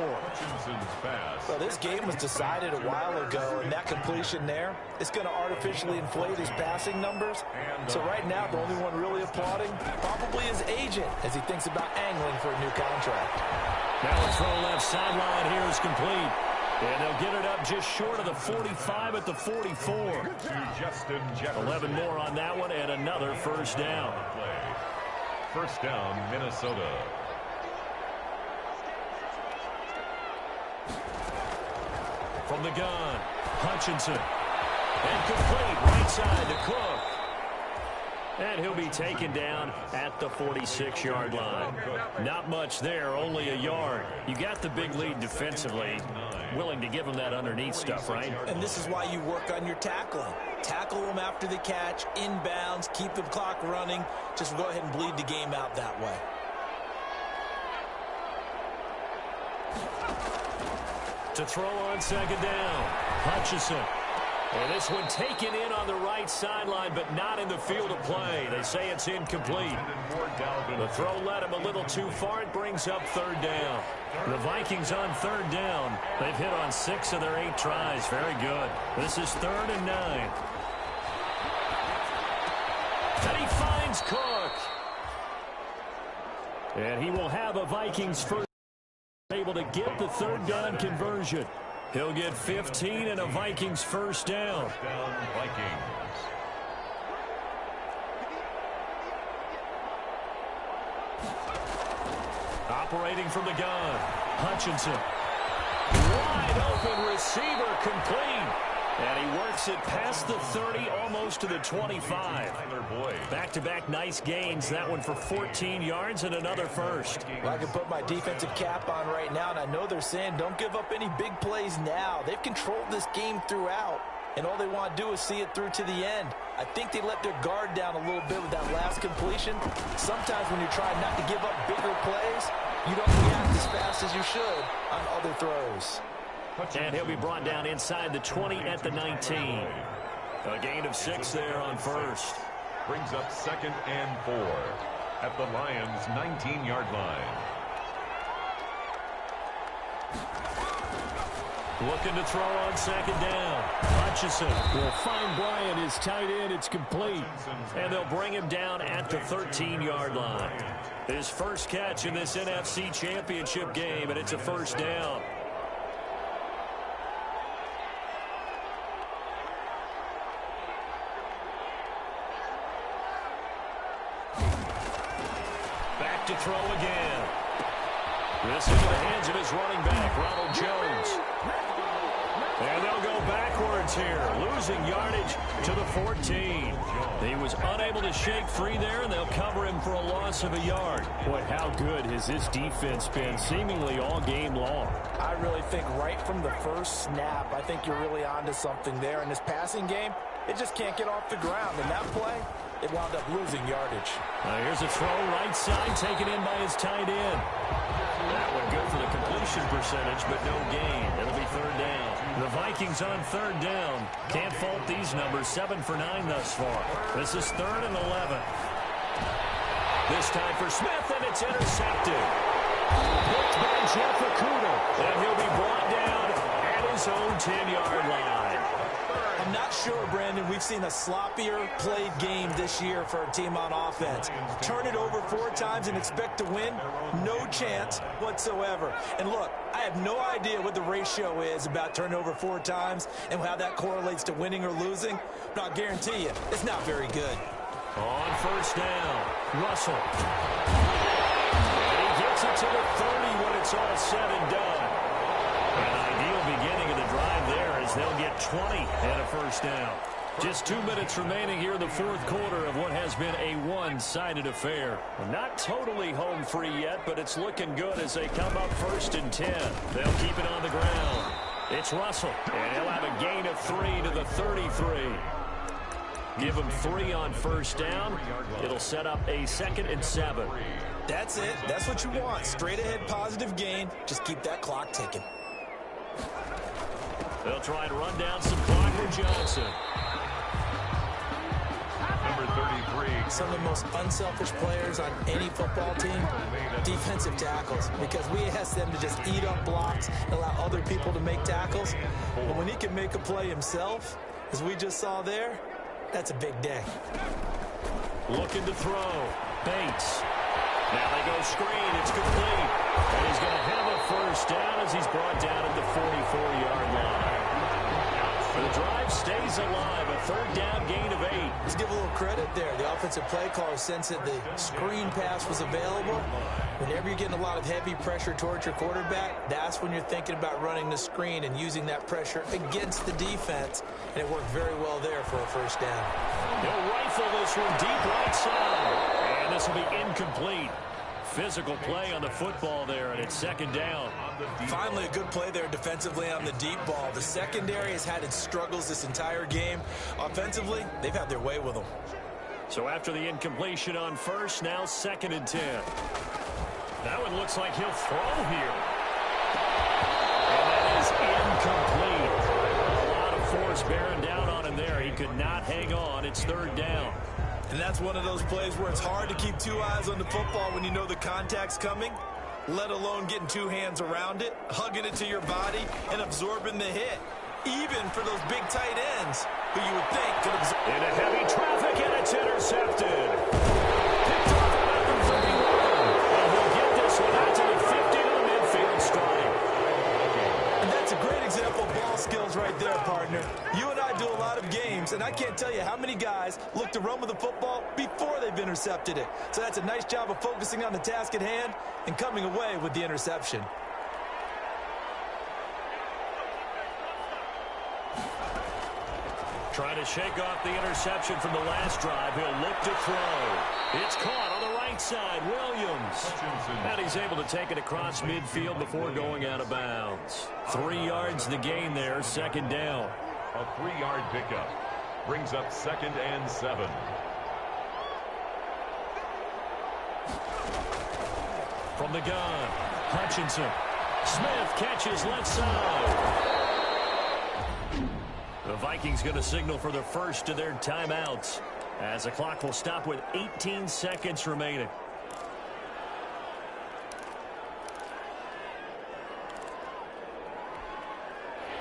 Well, this game was decided a while ago, and that completion there is going to artificially inflate his passing numbers. So right now, the only one really applauding probably his agent as he thinks about angling for a new contract. Now a throw left sideline here is complete. And they'll get it up just short of the 45 at the 44. 11 more on that one and another first down. First down, Minnesota. From the gun, Hutchinson. And complete right side to Cook. And he'll be taken down at the 46-yard line. Not much there, only a yard. You got the big lead defensively. Willing to give him that underneath stuff, right? And this is why you work on your tackling. Tackle them after the catch, inbounds, keep the clock running. Just go ahead and bleed the game out that way. To throw on second down, Hutchinson. And this one taken in on the right sideline, but not in the field of play. They say it's incomplete. The throw led him a little too far. It brings up third down. The Vikings on third down. They've hit on 6 of their 8 tries. Very good. This is 3rd and 9. And he finds Cook. And he will have a Vikings first. Able to get the third down conversion. He'll get 15 and a Vikings first down. Operating from the gun, Hutchinson. Wide open receiver, complete. And he works it past the 30, almost to the 25. Back-to-back nice gains. That one for 14 yards and another first. Well, I can put my defensive cap on right now, and I know they're saying don't give up any big plays now. They've controlled this game throughout, and all they want to do is see it through to the end. I think they let their guard down a little bit with that last completion. Sometimes when you're trying not to give up bigger plays, you don't react as fast as you should on other throws. And he'll be brought down inside the 20 at the 19. A gain of 6 there on first. Brings up 2nd and 4 at the Lions' 19-yard line. Looking to throw on second down. Hutchinson will find Bryant, his tight end. It's complete. And they'll bring him down at the 13-yard line. His first catch in this NFC Championship game, and it's a first down. Back to throw again. This into the hands of his running back, Ronald Jones. And they'll go backwards here, losing yardage to the 14. He was unable to shake free there, and they'll cover him for a loss of a yard. Boy, how good has this defense been seemingly all game long? I really think right from the first snap, I think you're really onto something there. In this passing game, it just can't get off the ground. In that play, it wound up losing yardage. Here's a throw right side, taken in by his tight end. That one good for the completion percentage, but no gain. It'll be third down. The Vikings on third down. Can't fault these numbers. 7 for 9 thus far. This is 3rd and 11. This time for Smith, and it's intercepted. Picked by Jeff Okudah. And he'll be brought down at his own 10-yard line. I'm not sure, Brandon, we've seen a sloppier played game this year for a team on offense. Turn it over 4 times and expect to win? No chance whatsoever. And look, I have no idea what the ratio is about turning over 4 times and how that correlates to winning or losing, but I'll guarantee you, it's not very good. On first down, Russell. And he gets it to the 30 when it's all said and done. An ideal beginning of the drive there as they'll get 20 and a first down. Just 2 minutes remaining here in the 4th quarter of what has been a one-sided affair. Not totally home free yet, but it's looking good as they come up 1st and 10. They'll keep it on the ground. It's Russell, and he'll have a gain of 3 to the 33. Give him 3 on first down. It'll set up a 2nd and 7. That's it. That's what you want. Straight ahead positive gain. Just keep that clock ticking. They'll try to run down some clock with Johnson. Number 33. Some of the most unselfish players on any football team, defensive tackles, because we ask them to just eat up blocks and allow other people to make tackles. But when he can make a play himself, as we just saw there, that's a big day. Looking to throw. Bates. Now they go screen. It's complete. And he's going to have a first down as he's brought down at the 44-yard line. The drive stays alive. A third down gain of 8. Let's give a little credit there. The offensive play caller sensed that the screen pass was available. Whenever you're getting a lot of heavy pressure towards your quarterback, that's when you're thinking about running the screen and using that pressure against the defense. And it worked very well there for a first down. He'll rifle this one deep right side. And this will be incomplete. Physical play on the football there, and it's 2nd down. Finally, a good play there defensively on the deep ball. The secondary has had its struggles this entire game. Offensively, they've had their way with them. So after the incompletion on first, now 2nd and 10. That one looks like he'll throw here. And that is Incomplete. A lot of force bearing down on him there. He could not hang on. It's third down. And that's one of those plays where it's hard to keep two eyes on the football when you know the contact's coming, let alone getting two hands around it, hugging it to your body, and absorbing the hit. Even for those big tight ends who you would think could absorb. Into heavy traffic, and it's intercepted. Picked off at the 31. And he'll get this one out to the 50 on a midfield strike. And that's a great example of ball skills right there, partner. You and I do a lot of games, and I can't tell you how many guys look to run with the football before they've intercepted it. So that's a nice job of focusing on the task at hand and coming away with the interception. Trying to shake off the interception from the last drive. He'll look to throw. It's caught on the right side. Williams. And he's able to take it across midfield before going out of bounds. 3 yards to gain there, second down. A 3-yard pickup brings up 2nd and 7. From the gun, Hutchinson. Smith catches left side. The Vikings going to signal for the first of their timeouts as the clock will stop with 18 seconds remaining.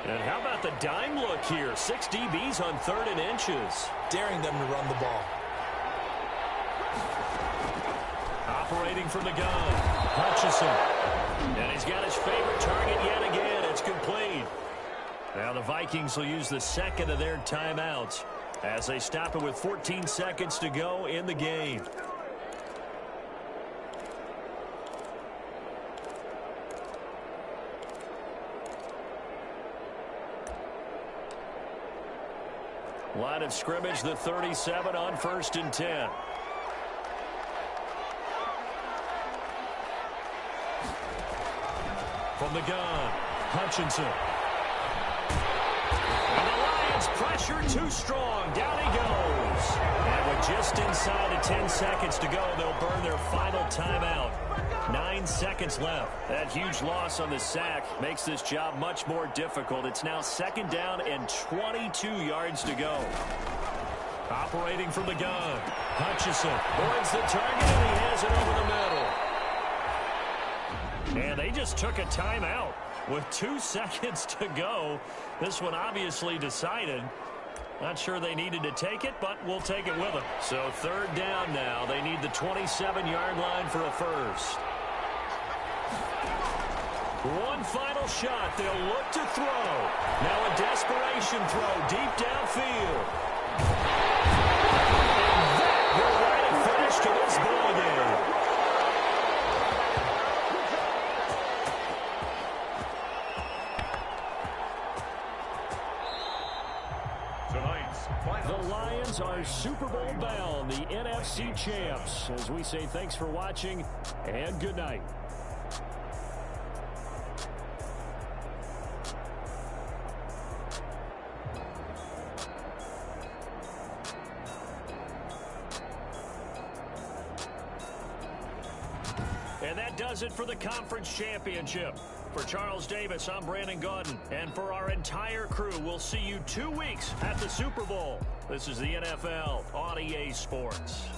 And how about the dime look here? 6 DBs on 3rd and inches. Daring them to run the ball. Operating from the gun, Hutchinson. And he's got his favorite target yet again. It's complete. Now the Vikings will use the second of their timeouts as they stop it with 14 seconds to go in the game. Line of scrimmage, the 37 on 1st and 10. From the gun, Hutchinson. And the Lions pressure too strong. Down he goes. And with just inside of 10 seconds to go, they'll burn their final timeout. 9 seconds left. That huge loss on the sack makes this job much more difficult. It's now 2nd down and 22 yards to go. Operating from the gun, Hutchinson boards the target, and he has it over the middle. And they just took a timeout with 2 seconds to go. This one obviously decided. Not sure they needed to take it, but we'll take it with them. So 3rd down now. They need the 27-yard line for a first. One final shot. They'll look to throw. Now a desperation throw deep downfield. And that will write a finish to this ball game. The Lions are Super Bowl bound, the NFC champs. As we say thanks for watching and good night. And that does it for the conference championship. For Charles Davis, I'm Brandon Gaudin. And for our entire crew, we'll see you 2 weeks at the Super Bowl. This is the NFL on EA Sports.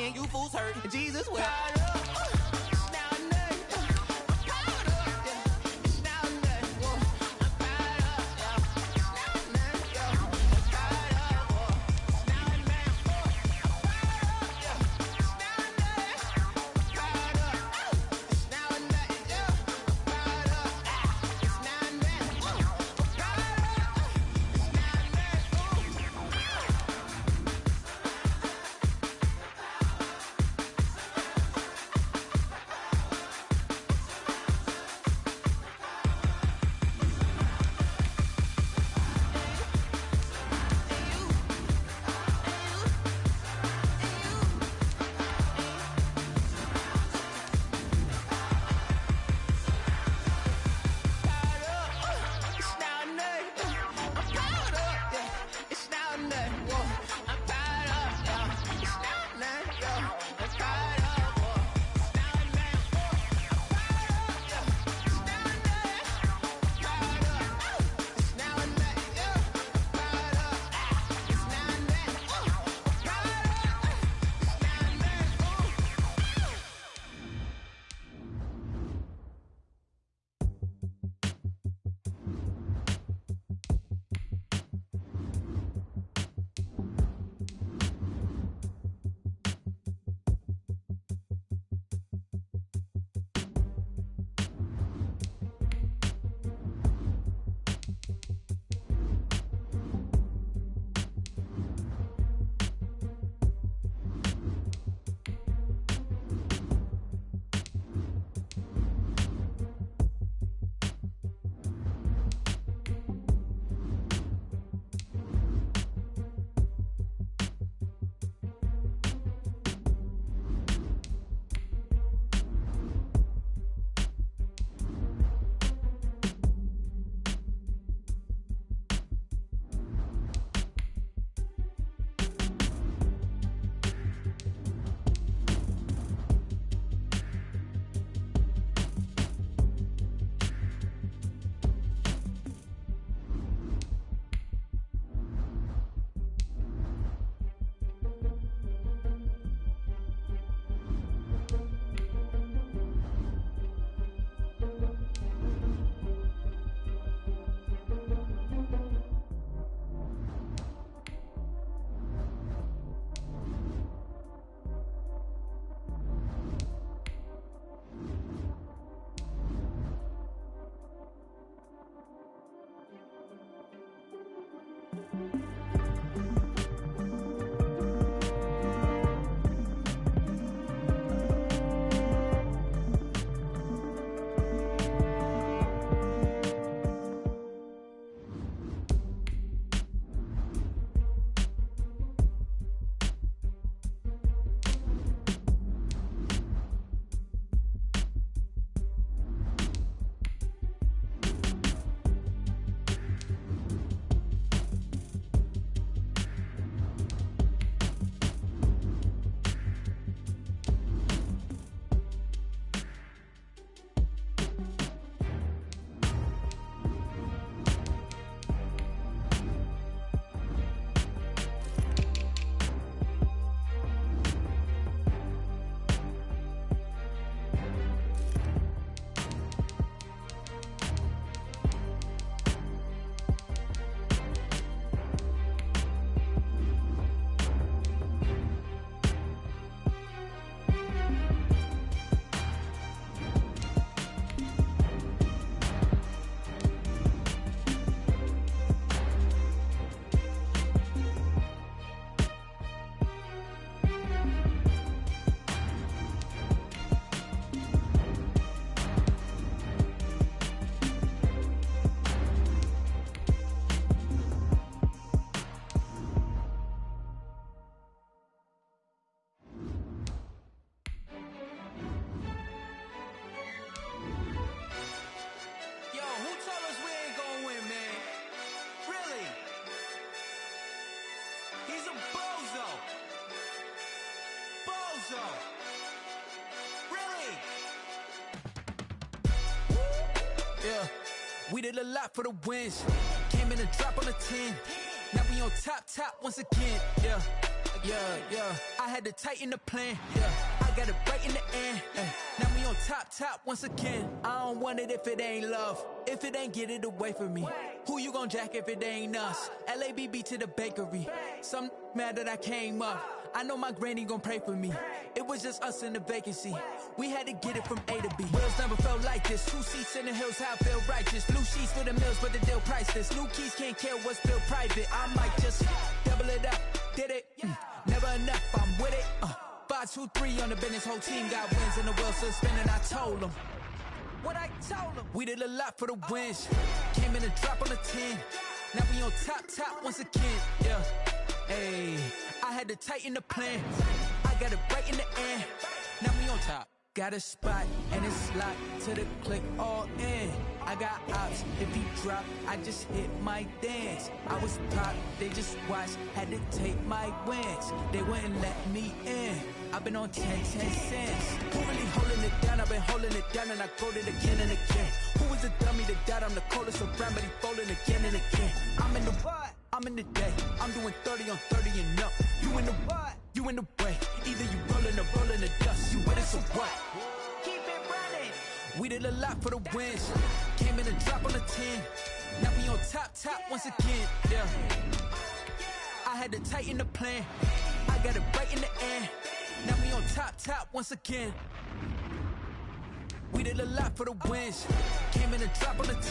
and you fools hurt. Jesus will. Yeah, we did a lot for the wins. Came in and dropped on the 10. Now we on top once again, yeah. I had to tighten the plan, yeah. I got it right in the end, now we on top once again. I don't want it if it ain't love. If it ain't, get it away from me. Who you gon' jack if it ain't us? LABB to the bakery. Some mad that I came up. I know my granny gon' pray for me. It was just us in the vacancy. We had to get it from A to B. Wheels never felt like this. 2 seats in the hills, how I feel righteous. Blue sheets for the mills, but the deal priceless. New keys can't care what's still private. I might just double it up. Did it? Never enough, I'm with it. 5, 2, 3 on the business. Whole team got wins and the wheels still spinning. I told them what I told them. We did a lot for the wins. Came in and drop on the 10. Now we on top once again. Yeah. Hey, I had to tighten the plan. I got it right in the end. Now we on top. Got a spot and it's locked to the click all in. I got ops, if he drop, I just hit my dance. I was top, they just watched, had to take my wins. They wouldn't let me in. I've been on 10 cents. Who really holding it down? I've been holding it down and I quote it again and again. Who was a dummy that died? I'm the coldest around, but he folding again and again. I'm in the what? I'm in the day. I'm doing 30 on 30 and up. You in the what? You in the way. Either you rolling the dust. You with it, so what? Keep it running. We did a lot for the wins. Came in and drop on the 10. Now we on top once again. Yeah. I had to tighten the plan. I got it right in the end. Now we on top once again. We did a lot for the wins. Came in and drop on the 10.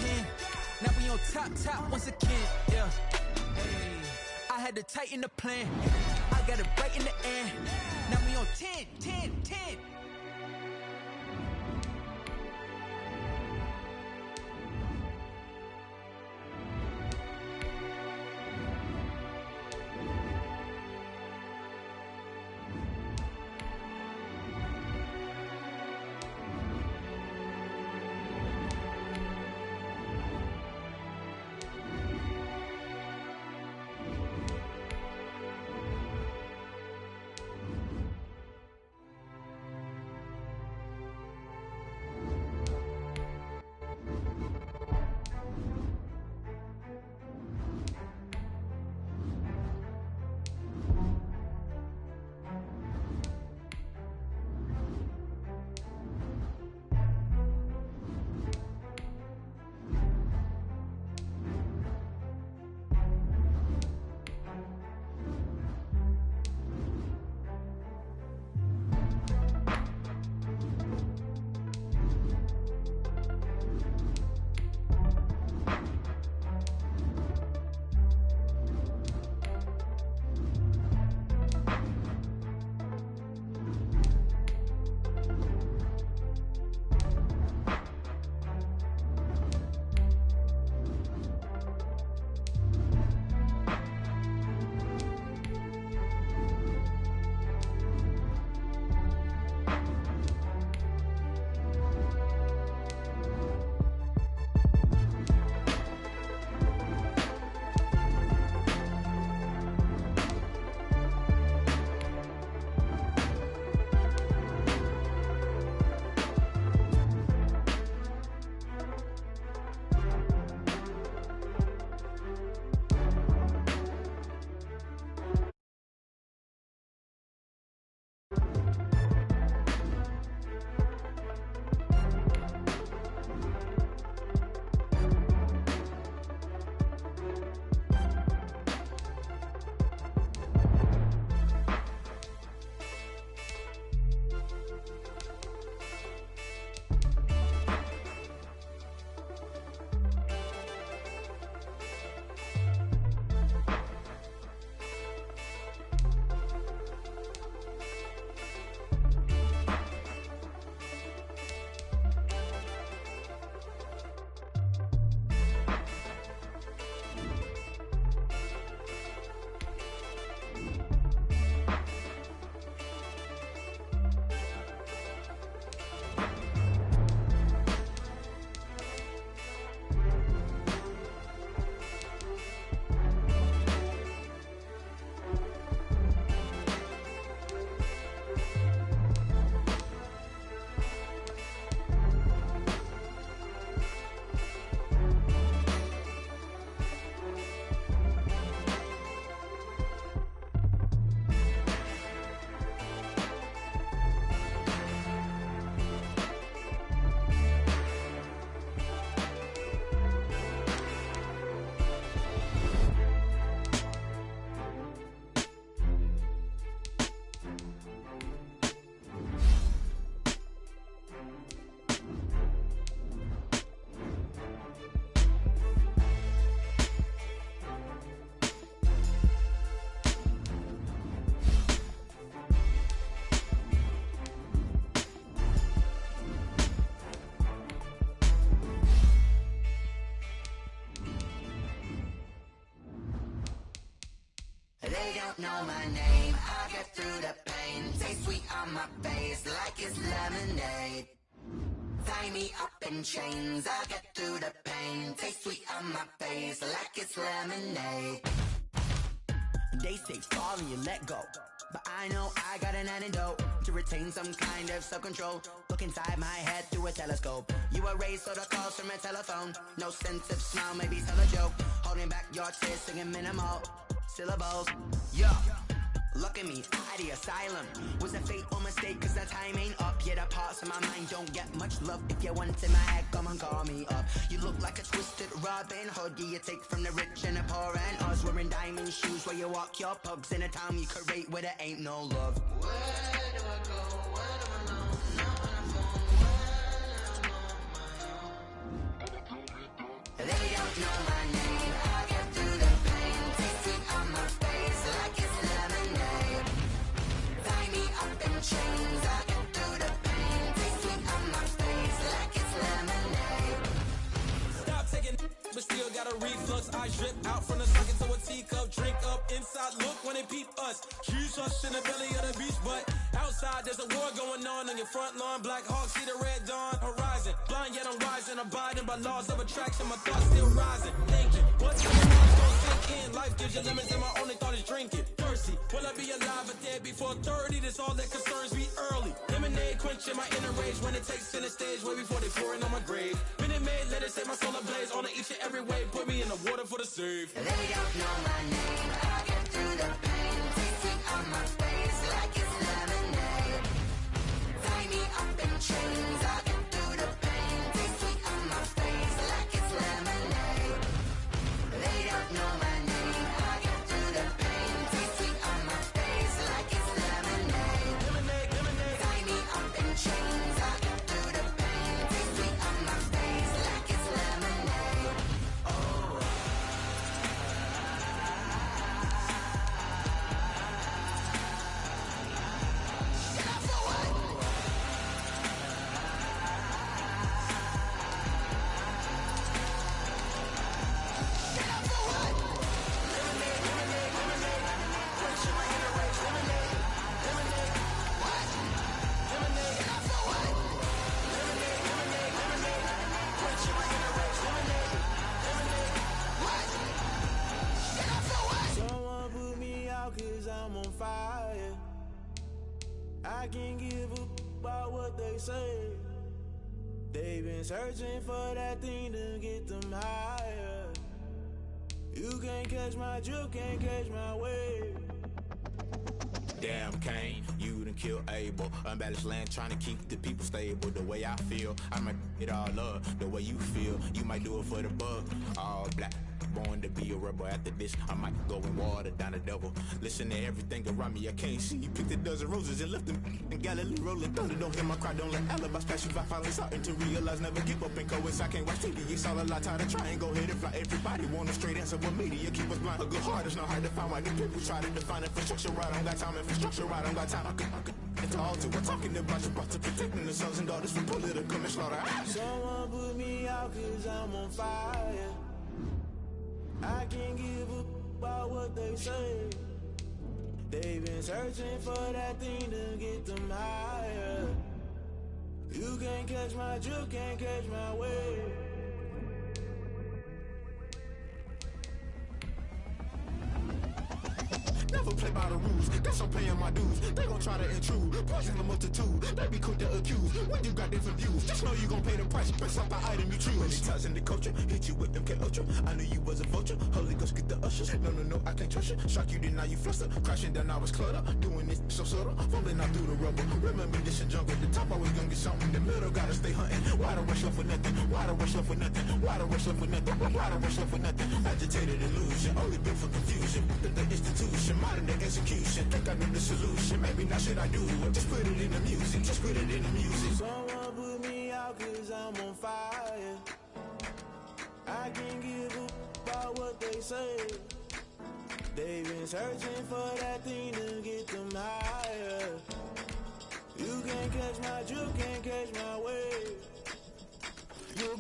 Now we on top once again. Yeah. Hey, I had to tighten the plan. I got it right in the end. Now we on 10. don't know my name, I'll get through the pain. Taste sweet on my face like it's lemonade. Tie me up in chains, I'll get through the pain. Taste sweet on my face like it's lemonade. They say fall and you let go, but I know I got an antidote to retain some kind of self-control. Look inside my head through a telescope. You erase all the calls from a telephone. No sense of smile, maybe tell a joke. Holding back your tears, singing minimal syllables. Yeah, look at me, at the asylum. Was a fate or mistake, cause the time ain't up. Yeah, the parts of my mind don't get much love. If you want in my head, come and call me up. You look like a twisted Robin Hood. Yeah, you take from the rich and the poor and us. Wearing diamond shoes where you walk your pugs in a town you create where there ain't no love. Where do I go? Where do I know? Not on the phone. They don't know my name. I'll get through the pain. Taste sweet on my face like it's lemonade. Tie me up in chains. I'll get through the pain. Taste sweet on my face like it's lemonade. Stop taking, but still got a reflux. I drip out from the socket to a teacup. Drink up inside. Look when they peep us. Huge us in the belly of the beach, but outside there's a war going on your front lawn. Black Hawks see the red dawn horizon. Blind yet I'm rising, abiding by laws of attraction. My thoughts still rising, thinking what's going on gonna sink in. Life gives you limits and my only thought is drinking. Thirsty, will I be alive or dead before 30? That's all that concerns me early. Lemonade quenching my inner rage when it takes center stage way before they pour it on my grave. Minute Maid, let it set my soul ablaze on each and every way. Put me in the water for the save. They don't know my name. I'll get through the pain. Taste sweet on my face like it's lemonade. Tie me up in chains. I'll get through the pain. Taste sweet on my face like it's lemonade. They don't know my name. I'll get through the pain. Taste sweet on my face like it's lemonade. Tie me up in chains. I'll get through the pain. Taste sweet on my face like it's lemonade. Oh. Someone put me out cause I'm on fire. I can't give a about what they say. They've been searching for that thing to get them higher. You can't catch my drift, can't catch my wave. Damn Kane, you done killed Abel. Unbalanced land trying to keep the people stable. The way I feel, I might it all up. The way you feel, you might do it for the bug. All black, born to be a rebel. After this, I might go and water down the devil. Listen to everything around me, I can't see. You picked a dozen roses and left them in Galilee rolling thunder. Don't hear my cry, don't let alibis pass you. I finally starting to realize, never give up and coincide. I can't watch TV, it's all a lot. Tired of trying, go ahead and fly. Everybody want a straight answer, what media keep us blind. A good heart is not hard to find. Why the people try to define infrastructure right? I don't got time, infrastructure right, I don't got time. I could it's all to we're talking about you, protecting the sons and daughters from political and slaughter. Someone put me out cause I'm on fire. I can't give a about what they say. They've been searching for that thing to get them higher. You can't catch my drift, can't catch my wave. Never play by the rules, guess I'm paying my dues. They gon' try to intrude, poison the multitude. They be quick to accuse, when you got different views. Just know you gon' pay the price, based off the item you choose. Many times in the culture, hit you with them K-Ultra. I knew you was a vulture, Holy Ghost get the ushers. No, I can't trust you. Shock you, then now you fluster. Crashing down, I was clutter. Doing this so subtle, falling out through the rubble. Remember this a jungle, the top always gonna get something. The middle gotta stay hunting. Why the rush left with nothing? Why the rush left with nothing? Why the rush left with nothing? Why the rush left with nothing? Agitated illusion, only built for confusion. The institution, modern day execution. Think I know the solution. Maybe now should I do it? Just put it in the music. Just put it in the music. Someone put me out cause I'm on fire. I can't give a about what they say. They've been searching for that thing to get them higher. You can't catch my drift, can't catch my wave. You're